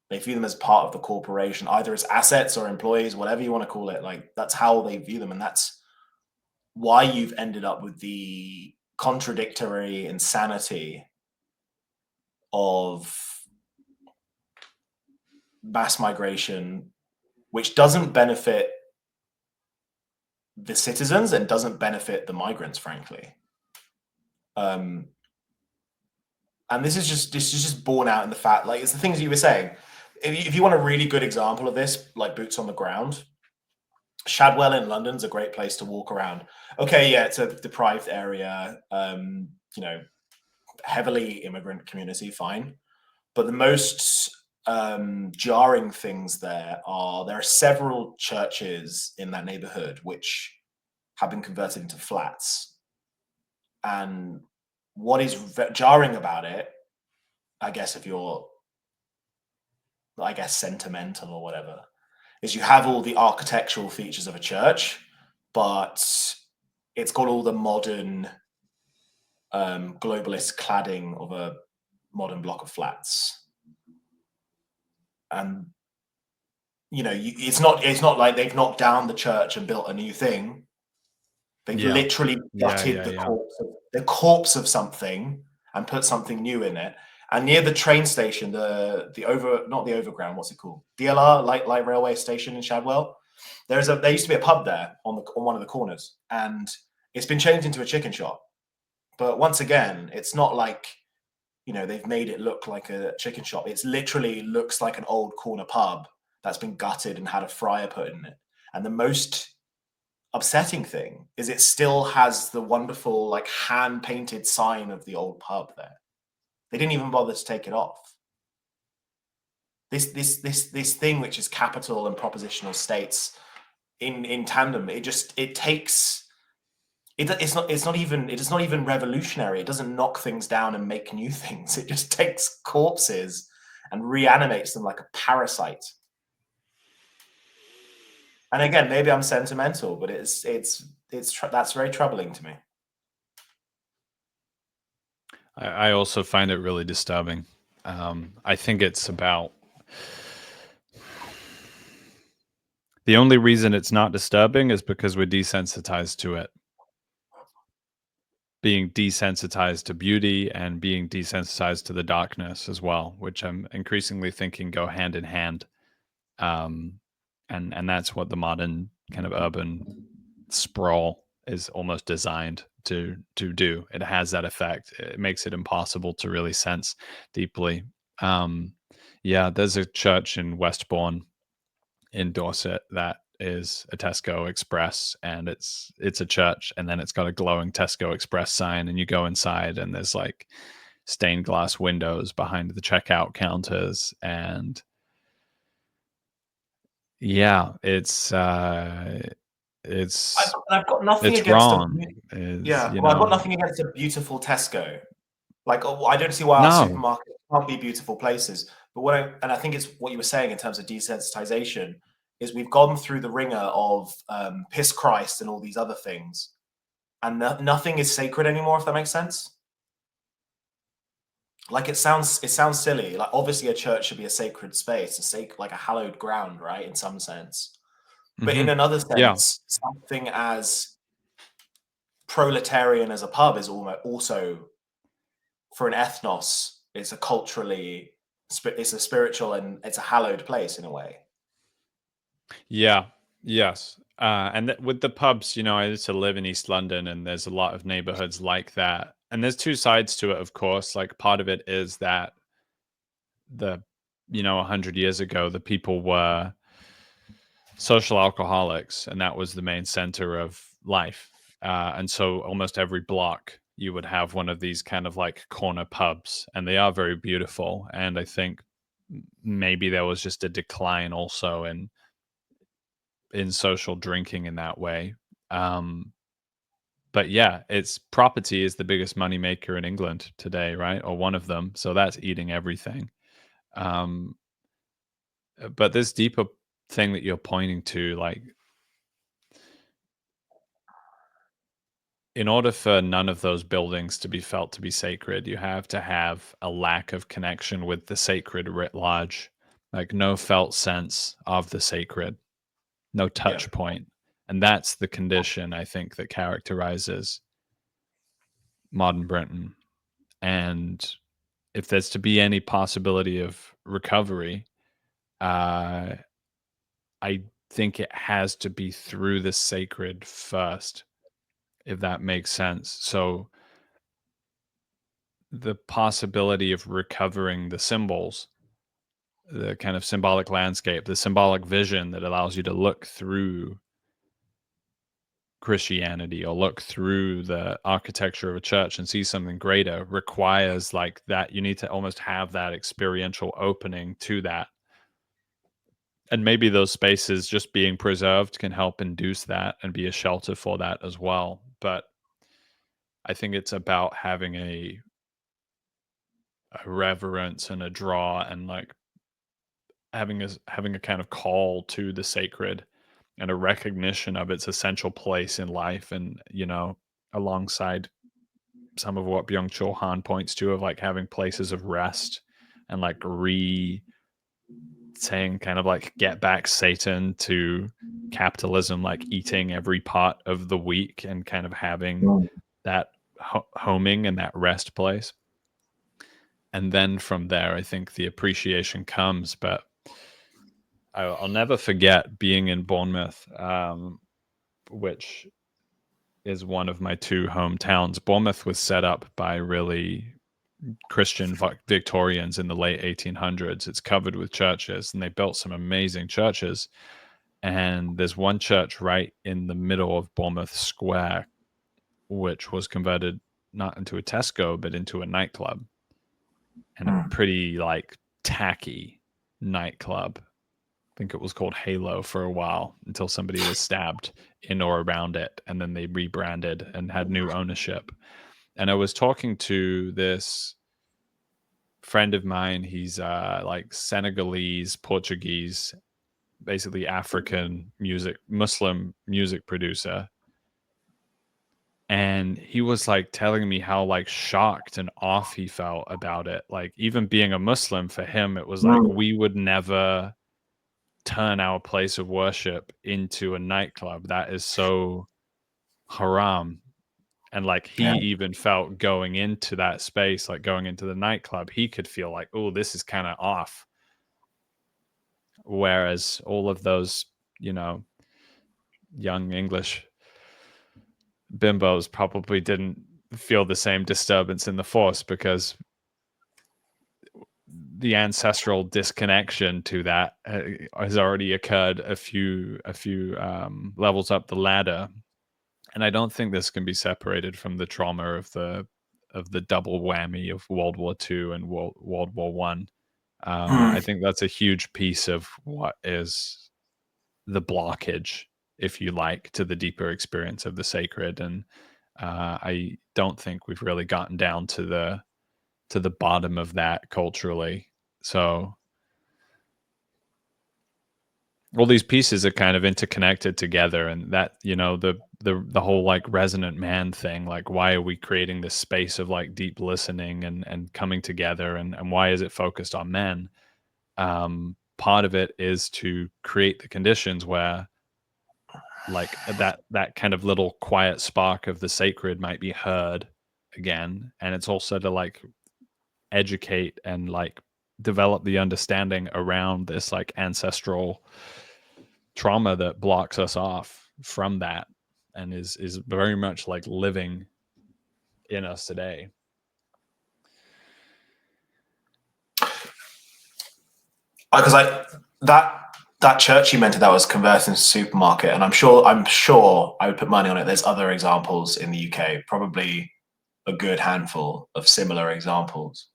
They view them as part of the corporation, either as assets or employees, whatever you want to call it. Like that's how they view them. And that's why you've ended up with the contradictory insanity of mass migration, which doesn't benefit the citizens and doesn't benefit the migrants, frankly. Um, and this is just borne out in the fact, like it's the things you were saying. If you want a really good example of this, like boots on the ground, Shadwell in London's a great place to walk around. Okay, yeah, it's a deprived area, you know, heavily immigrant community, fine. But the most jarring things there are several churches in that neighborhood which have been converted into flats. And what is jarring about it, I guess, if you're, I guess, sentimental or whatever, is you have all the architectural features of a church, but it's got all the modern globalist cladding of a modern block of flats. And you know, it's not like they've knocked down the church and built a new thing. They've Yeah. literally Yeah, gutted yeah, yeah. the corpse of something and put something new in it. And near the train station, the over not the overground, what's it called? DLR, light railway station in Shadwell. There used to be a pub there on one of the corners, and it's been changed into a chicken shop. But once again, it's not like, you know, they've made it look like a chicken shop. It's literally looks like an old corner pub that's been gutted and had a fryer put in it. And the most upsetting thing is it still has the wonderful like hand painted sign of the old pub there. They didn't even bother to take it off. This thing which is capital and propositional states in tandem, it takes it's not even revolutionary. It doesn't knock things down and make new things. It just takes corpses and reanimates them like a parasite. And again, maybe I'm sentimental, but that's very troubling to me. I also find it really disturbing. I think it's about the only reason it's not disturbing is because we're desensitized to it. Being desensitized to beauty and being desensitized to the darkness as well, which I'm increasingly thinking go hand in hand. Um, and that's what the modern kind of urban sprawl is almost designed to do. It has that effect. It makes it impossible to really sense deeply. Um, yeah, there's a church in Westbourne in Dorset that is a Tesco Express, and it's a church, and then it's got a glowing Tesco Express sign, and you go inside and there's like stained glass windows behind the checkout counters, and yeah, I've, it's I've got nothing it's against wrong, is, yeah. you Well, I've got know. nothing against a beautiful Tesco. Like, oh, I don't see why our No. supermarkets can't be beautiful places. But I think it's what you were saying in terms of desensitization is we've gone through the ringer of piss Christ and all these other things, and nothing is sacred anymore. If that makes sense. Like it sounds silly. Like obviously a church should be a sacred space, like a hallowed ground, right? In some sense, but in Mhm. another Yeah. sense, something as proletarian as a pub is almost also for an ethnos. It's a culturally, it's a spiritual and it's a hallowed place in a way. Yeah. Yes. And with the pubs, you know, I used to live in East London, and there's a lot of neighborhoods like that. And there's two sides to it, of course. Like part of it is that the, 100 years ago, the people were social alcoholics, and that was the main center of life. And so almost every block you would have one of these kind of like corner pubs, and they are very beautiful. And I think maybe there was just a decline also in social drinking in that way. Um, but yeah, it's property is the biggest money maker in England today, right? Or one of them. So that's eating everything. Um, but this deeper thing that you're pointing to, like, in order for none of those buildings to be felt to be sacred, you have to have a lack of connection with the sacred writ large, like no felt sense of the sacred, no Yeah. touch point. And that's the condition I think that characterizes modern Britain. And if there's to be any possibility of recovery, uh, I think it has to be through the sacred first, if that makes sense. So the possibility of recovering the symbols, the kind of symbolic landscape, the symbolic vision that allows you to look through Christianity or look through the architecture of a church and see something greater requires like that. You need to almost have that experiential opening to that. And maybe those spaces just being preserved can help induce that and be a shelter for that as well. But I think it's about having a reverence and a draw and like having a kind of call to the sacred and a recognition of its essential place in life, and alongside some of what Byung-Chul Han points to of like having places of rest and like saying kind of like get back Satan to capitalism, like eating every part of the week and kind of having that homing and that rest place. And then from there, I think the appreciation comes. But I'll never forget being in Bournemouth, which is one of my two hometowns. Bournemouth was set up by really Christian Victorians in the late 1800s. It's covered with churches, and they built some amazing churches. And there's one church right in the middle of Bournemouth Square, which was converted not into a Tesco, but into a nightclub, and a pretty like tacky nightclub. I think it was called Halo for a while until somebody was stabbed in or around it, and then they rebranded and had new ownership. And I was talking to this friend of mine. He's like Senegalese, Portuguese, basically African Muslim music producer. And he was like telling me how like shocked and off he felt about it. Like even being a Muslim for him, it was like we would never turn our place of worship into a nightclub. That is so haram. And like he Yeah. even felt going into that space, like going into the nightclub, he could feel like, oh, this is kind of off. Whereas all of those, young English bimbos probably didn't feel the same disturbance in the force, because the ancestral disconnection to that has already occurred a few levels up the ladder. And I don't think this can be separated from the trauma of the double whammy of World War II and World War One. I think that's a huge piece of what is the blockage, if you like, to the deeper experience of the sacred. And I don't think we've really gotten down to the bottom of that culturally. So all these pieces are kind of interconnected together, and that the whole like resonant man thing, like why are we creating this space of like deep listening and coming together, and why is it focused on men? Part of it is to create the conditions where like that kind of little quiet spark of the sacred might be heard again, and it's also to like educate and like develop the understanding around this like ancestral trauma that blocks us off from that, and is very much like living in us today. Because that church you mentioned that was converted into a supermarket, and I'm sure I would put money on it. There's other examples in the UK, probably a good handful of similar examples.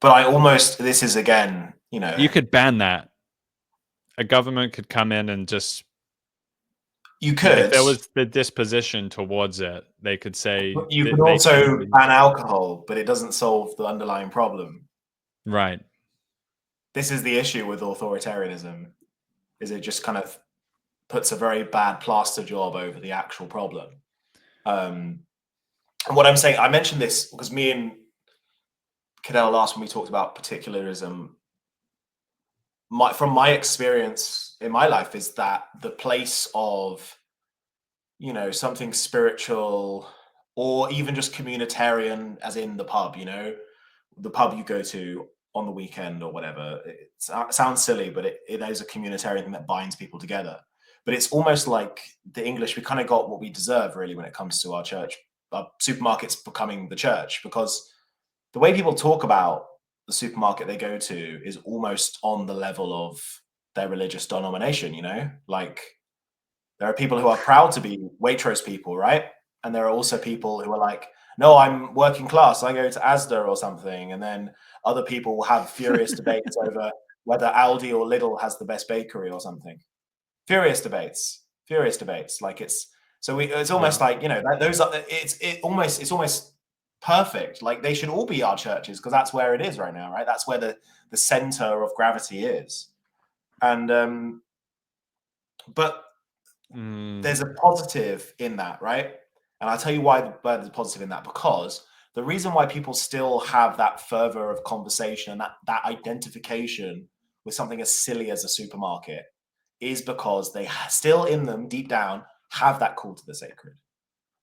But I almost, this is again, You could ban that. A government could come in and just, you if could, there was the disposition towards it, they could say but you could they also can. ban alcohol, but it doesn't solve the underlying problem. Right. This is the issue with authoritarianism, is it just kind of puts a very bad plaster job over the actual problem. And what I'm saying, I mentioned this because me and Cadell last when we talked about particularism, from my experience in my life is that the place of something spiritual or even just communitarian, as in the pub, the pub you go to on the weekend or whatever. It sounds silly, but it is a communitarian thing that binds people together. But it's almost like the English, we kind of got what we deserve really when it comes to our church, our supermarkets becoming the church, because the way people talk about the supermarket they go to is almost on the level of their religious denomination, like there are people who are proud to be Waitrose people, right? And there are also people who are like, no, I'm working class. I go to Asda or something. And then other people will have furious debates over whether Aldi or Lidl has the best bakery or something. Furious debates, furious debates. Like it's Yeah. almost like, those are, it's almost perfect. Like they should all be our churches because that's where it is right now, right? That's where the center of gravity is. And, but Mm, there's a positive in that, right? And I'll tell you why there's a positive in that, because the reason why people still have that fervor of conversation and that identification with something as silly as a supermarket is because they still in them, deep down, have that call to the sacred.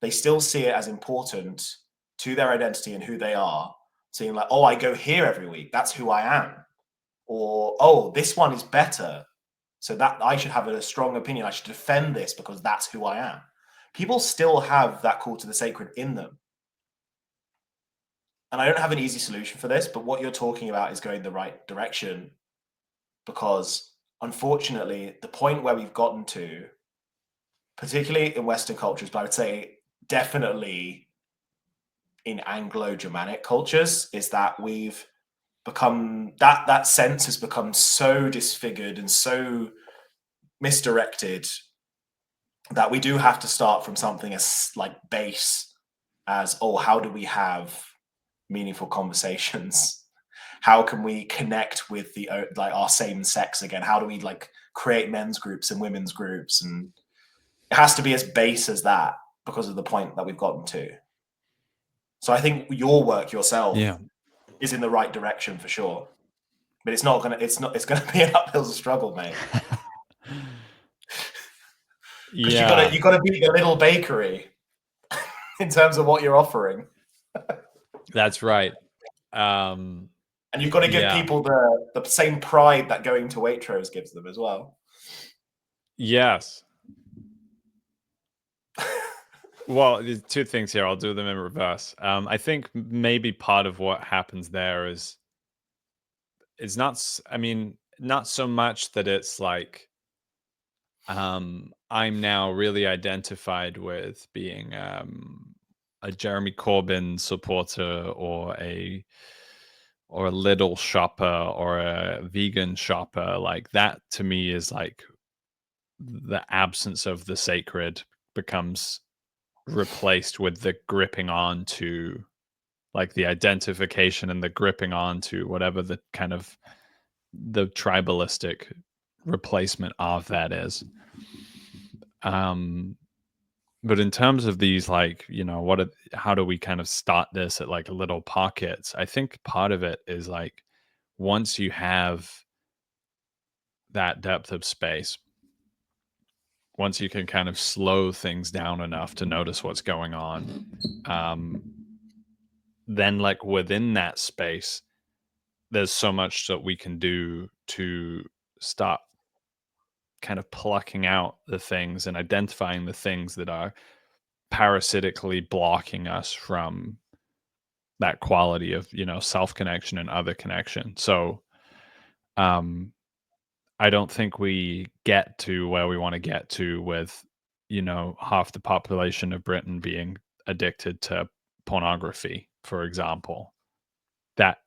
They still see it as important to their identity and who they are, seeing like, oh, I go here every week. That's who I am. Or, oh, this one is better. So that I should have a strong opinion. I should defend this because that's who I am. People still have that call to the sacred in them. And I don't have an easy solution for this, but what you're talking about is going the right direction, because unfortunately, the point where we've gotten to, particularly in Western cultures, but I would say definitely in Anglo-Germanic cultures, is that we've become that sense has become so disfigured and so misdirected that we do have to start from something as like base as, oh, how do we have meaningful conversations? How can we connect with the like our same sex again? How do we like create men's groups and women's groups? And it has to be as base as that because of the point that we've gotten to. So I think your work yeah. yourself is in the right direction for sure, but it's gonna be an uphill struggle, mate. Because Yeah, you gotta beat the little bakery in terms of what you're offering. that's right. Um, And you've got to give yeah. people the same pride that going to Waitrose gives them as well. Yes. Well, there's two things here. I'll do them in reverse. I think maybe part of what happens there is it's not. I mean, not so much that it's like I'm now really identified with being a Jeremy Corbyn supporter or a little shopper or a vegan shopper. Like that to me is like the absence of the sacred becomes replaced with the gripping on to like the identification and the gripping on to whatever the kind of the tribalistic replacement of that is. um but in terms of these, like, how do we kind of start this at like little pockets? I think part of it is like once you have that depth of space, once you can kind of slow things down enough to notice what's going on, um, then like within that space, there's so much that we can do to start kind of plucking out the things and identifying the things that are parasitically blocking us from that quality of self connection and other connection. So um I don't think we get to where we want to get to with half the population of Britain being addicted to pornography, for example. That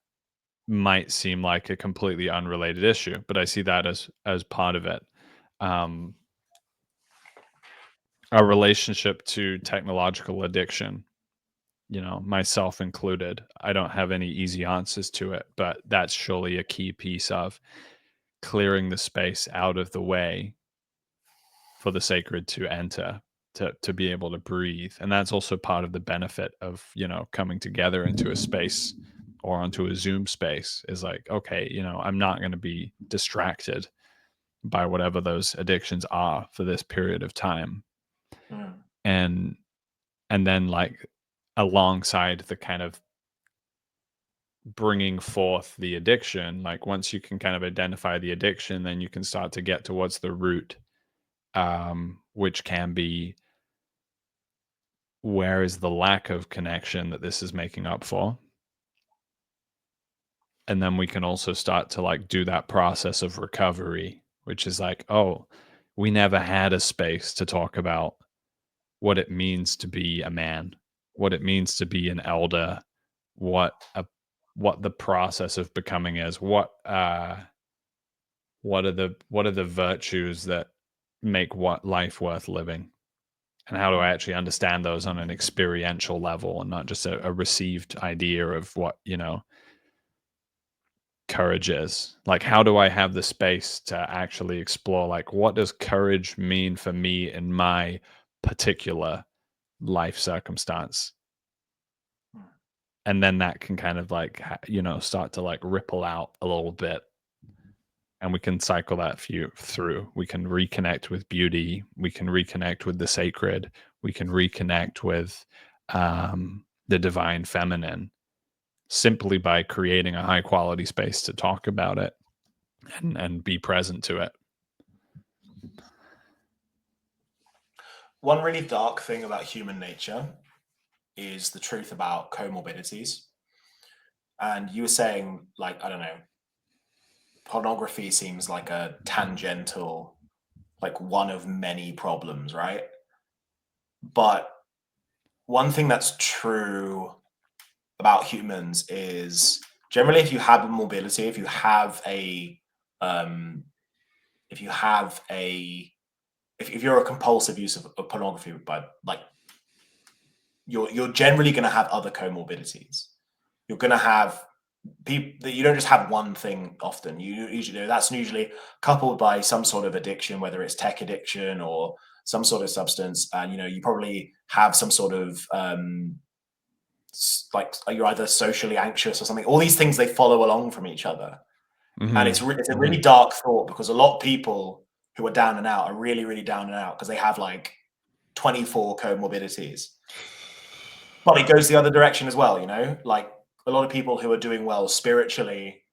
might seem like a completely unrelated issue, but I see that as part of it. Um, our relationship to technological addiction, myself included. I don't have any easy answers to it, but that's surely a key piece of clearing the space out of the way for the sacred to enter, to be able to breathe. And that's also part of the benefit of, coming together into a space or onto a Zoom space, is like, okay, I'm not going to be distracted by whatever those addictions are for this period of time. Mm. And then, like, alongside the kind of bringing forth the addiction, like, once you can kind of identify the addiction, then you can start to get towards the root, which can be, where is the lack of connection that this is making up for? And then we can also start to, like, do that process of recovery, which is like, oh, we never had a space to talk about what it means to be a man, what it means to be an elder, what a what the process of becoming is, what are the virtues that make what life worth living, and how do I Mm. actually understand those on an experiential level and not just a received idea of what, courage is. Like, how do I have the space to actually explore, like, what does courage mean for me in my particular life circumstance? Mm. And then that can kind of, like, start to, like, ripple out a little bit, and we can cycle that few through. We can reconnect with beauty, we can reconnect with the sacred, we can reconnect with the divine feminine, simply by creating a high quality space to talk about it and be present to it. One really dark thing about human nature is the truth about comorbidities. And you were saying, like, I don't know, pornography seems like a tangential, like one of many problems, right? But one thing that's true about humans is generally if you have a mobility, um, if you have a, if you're a compulsive user of pornography, but like you're generally going to have other comorbidities. You're going to have people that you don't just have one thing often. You usually that's usually coupled by some sort of addiction, whether it's tech addiction or some sort of substance, and you probably have some sort of like you're either socially anxious or something. All these things they follow along from each other, and Mhm, it's a really mhm. dark thought because a lot of people who are down and out are really really down and out because they have like 24 comorbidities. But it goes the other direction as well, like a lot of people who are doing well spiritually,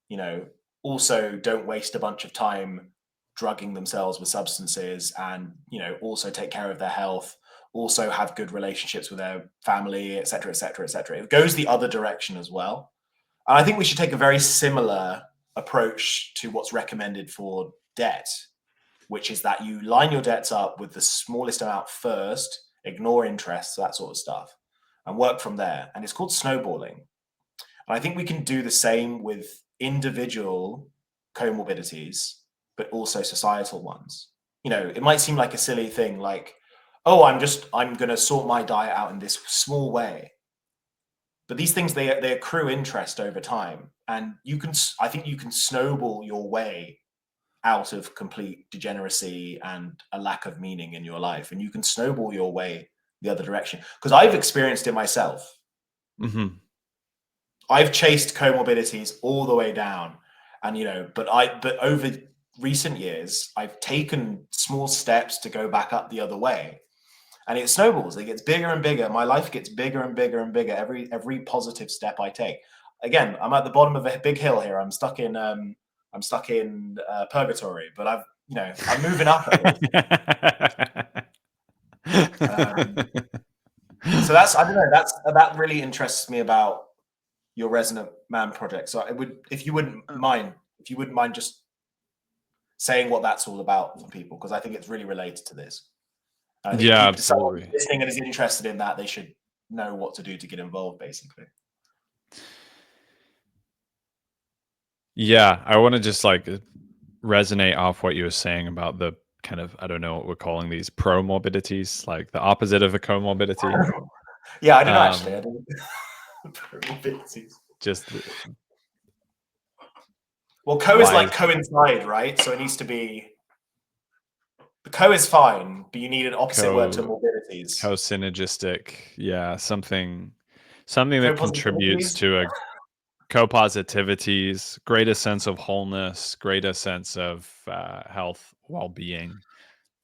you know, also don't waste a bunch of time drugging themselves with substances and, also take care of their health, also have good relationships with their family, et cetera, et cetera, et cetera. It goes the other direction as well. And I think we should take a very similar approach to what's recommended for debt, which is that you line your debts up with the smallest amount first, ignore interest, that sort of stuff, and work from there. And it's called snowballing. And I think we can do the same with individual comorbidities, but also societal ones. It might seem like a silly thing, like, oh, I'm going to sort my diet out in this small way. But these things, they accrue interest over time. And I think you can snowball your way out of complete degeneracy and a lack of meaning in your life. And you can snowball your way the other direction. Because I've experienced it myself. Mhm. I've chased comorbidities all the way down, and but over recent years, I've taken small steps to go back up the other way, and it snowballs. It gets bigger and bigger. My life gets bigger and bigger and bigger every positive step I take. Again, I'm at the bottom of a big hill here. I'm stuck in purgatory, but I'm moving up at least. Um, so that's I don't know. That really interests me about your Resonant Man project. So it would, if you wouldn't mind just saying what that's all about for people, because I think it's really related to this. And I think Yeah, someone absolutely. listening and is interested in that, they should know what to do to get involved, basically. Yeah, I want to just like resonate off what you were saying about the kind of, I don't know what we're calling these, pro-morbidities, like the opposite of a comorbidity. Yeah, I don't know actually. Um, I don't. Probabilities. just Well, co is why like coincide, right? So it needs to be the co is fine, but you need an opposite word to co morbidities. co-synergistic, yeah, something that contributes Co-positivities. to a co-positivities, greater sense of wholeness, greater sense of health, well-being,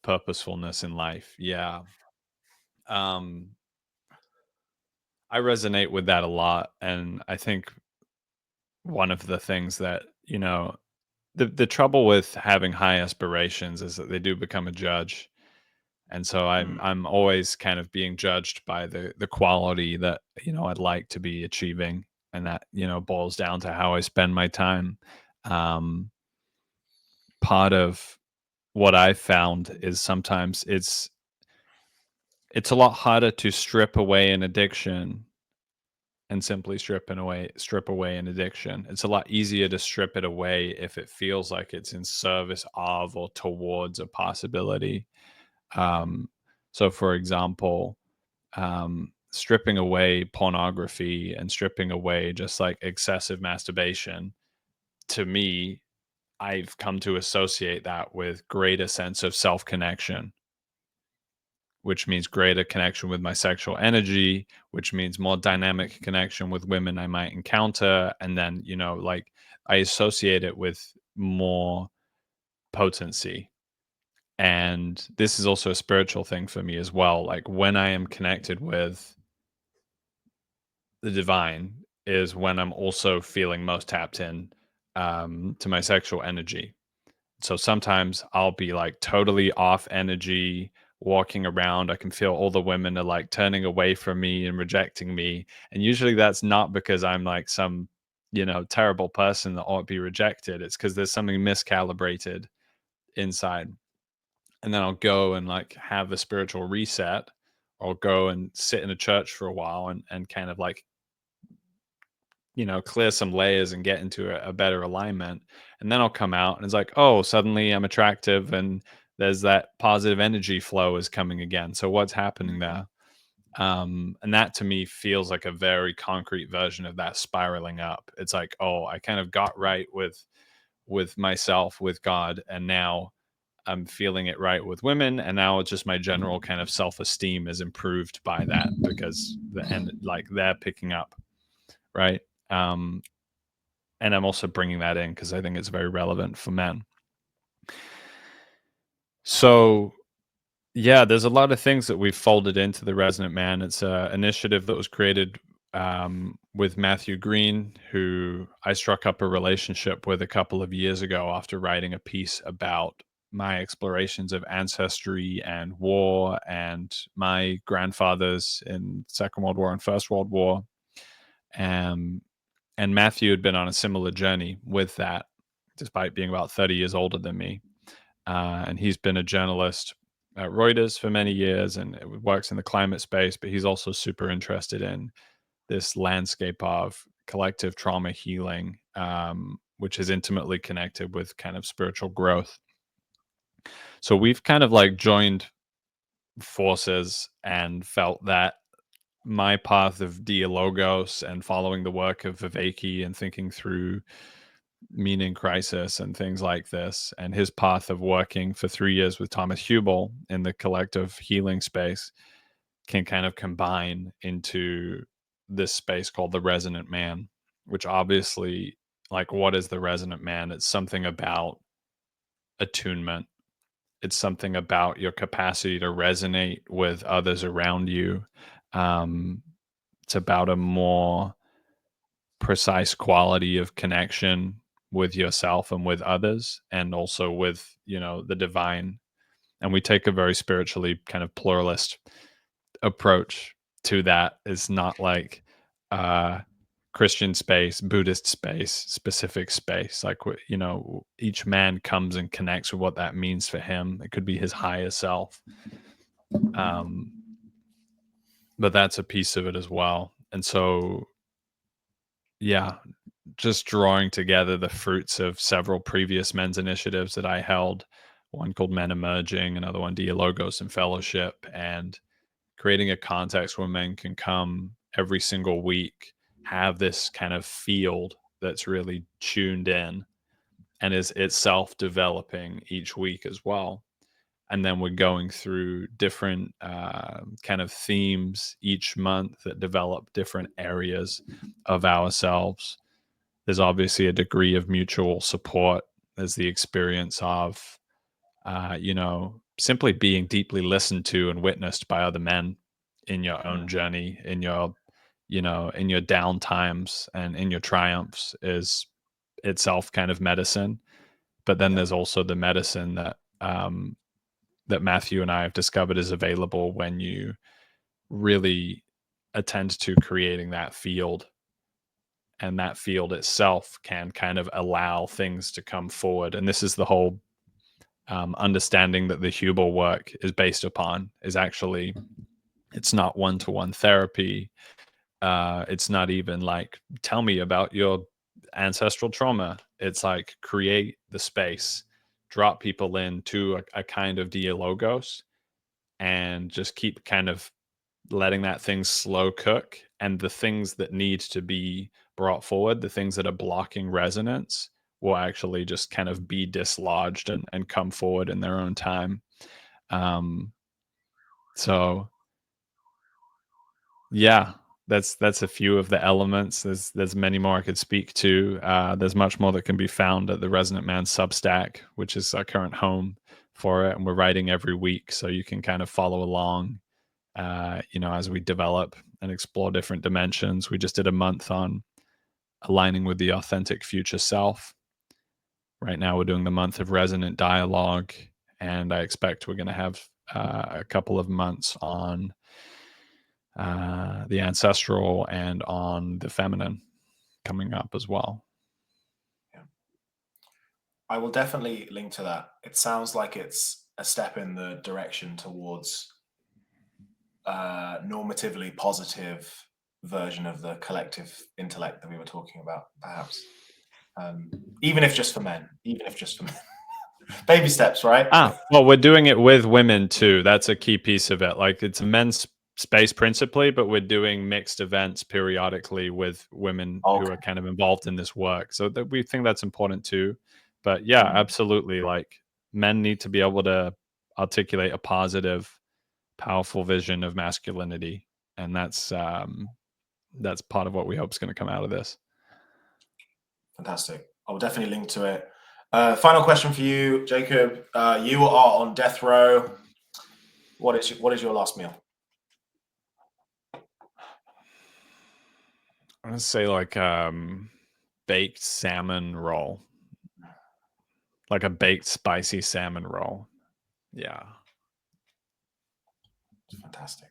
purposefulness in life. Yeah. Um, I resonate with that a lot. And I think one of the things that, the trouble with having high aspirations is that they do become a judge. And so I'm Mm. I'm always kind of being judged by the quality that, I'd like to be achieving. And that, boils down to how I spend my time. Um, Part of what I found is sometimes it's a lot harder to strip away an addiction and simply strip away an addiction. It's a lot easier to strip it away if it feels like it's in service of or towards a possibility. Um, so, for example, stripping away pornography and stripping away just like excessive masturbation, to me, I've come to associate that with greater sense of self connection, which means greater connection with my sexual energy, which means more dynamic connection with women I might encounter. And then, like I associate it with more potency. And this is also a spiritual thing for me as well. Like when I am connected with the divine is when I'm also feeling most tapped in to my sexual energy. So sometimes I'll be like totally off energy walking around. I can feel all the women are like turning away from me and rejecting me. And usually that's not because I'm like some, terrible person that ought to be rejected. It's because there's something miscalibrated inside. And then I'll go and like have a spiritual reset or go and sit in a church for a while and kind of like, clear some layers and get into a better alignment. And then I'll come out and it's like, oh, suddenly I'm attractive and there's that positive energy flow is coming again. So what's happening there? And that to me feels like a very concrete version of that spiraling up. It's like, oh, I kind of got right with myself, with God, and now I'm feeling it right with women, and now it's just my general kind of self-esteem is improved by that because like they're picking up, right? Um, and I'm also bringing that in because I think it's very relevant for men. So yeah, there's a lot of things that we've folded into the Resonant Man. It's an initiative that was created with Matthew Green, who I struck up a relationship with a couple of years ago after writing a piece about my explorations of ancestry and war and my grandfathers in Second World War and First World War. Um, and Matthew had been on a similar journey with that, despite being about 30 years older than me. And he's been a journalist at Reuters for many years and works in the climate space, but he's also super interested in this landscape of collective trauma healing, which is intimately connected with kind of spiritual growth. So we've kind of like joined forces and felt that my path of dialogos and following the work of Viveki and thinking through meaning crisis and things like this, and his path of working for 3 years with Thomas Hubel in the collective healing space can kind of combine into this space called the resonant man, which obviously, like, what is the resonant man? It's something about attunement. It's something about your capacity to resonate with others around you. Um, it's about a more precise quality of connection with yourself and with others and also with the divine. And we take a very spiritually kind of pluralist approach to that. It's not like Christian space, Buddhist space, specific space. Like, each man comes and connects with what that means for him. It could be his higher self, um but that's a piece of it as well. And so yeah, just drawing together the fruits of several previous men's initiatives that I held, one called Men Emerging, another one Dialogos and Fellowship, and creating a context where men can come every single week, have this kind of field that's really tuned in and is itself developing each week as well. And then we're going through different kind of themes each month that develop different areas of ourselves. There's obviously a degree of mutual support. There's the experience of, simply being deeply listened to and witnessed by other men in your own Mm, journey, in your down times and in your triumphs is itself kind of medicine. But then yeah. there's also the medicine that Matthew and I have discovered is available when you really attend to creating that field, and that field itself can kind of allow things to come forward. And this is the whole understanding that the Hubel work is based upon, is actually, it's not one-to-one therapy. It's not even like, tell me about your ancestral trauma. It's like, create the space, drop people into a kind of dialogos, and just keep kind of letting that thing slow cook. And the things that need to be brought forward, the things that are blocking resonance, will actually just kind of be dislodged and come forward in their own time. Um, so yeah, that's a few of the elements. There's many more I could speak to. There's much more that can be found at the Resonant Man Substack, which is our current home for it, and we're writing every week, so you can kind of follow along, as we develop and explore different dimensions. We just did a month on aligning with the authentic future self. Right now, we're doing the month of resonant dialogue, and I expect we're going to have a couple of months on the ancestral and on the feminine coming up as well. Yeah. I will definitely link to that. It sounds like it's a step in the direction towards normatively positive version of the collective intellect that we were talking about, perhaps. Even if just for men, even if just for men. Baby steps, right? Well, we're doing it with women too. That's a key piece of it. Like, it's a men's space principally, but we're doing mixed events periodically with women who Okay. are kind of involved in this work. So that we think that's important too. But yeah, Mm, absolutely. Like, men need to be able to articulate a positive, powerful vision of masculinity, and that's part of what we hope is going to come out of this. fantastic. I will definitely link to it. Final question for you, Jacob. You are on death row. What is your last meal? I'm gonna say like baked salmon roll, like a baked spicy salmon roll. Yeah. Fantastic.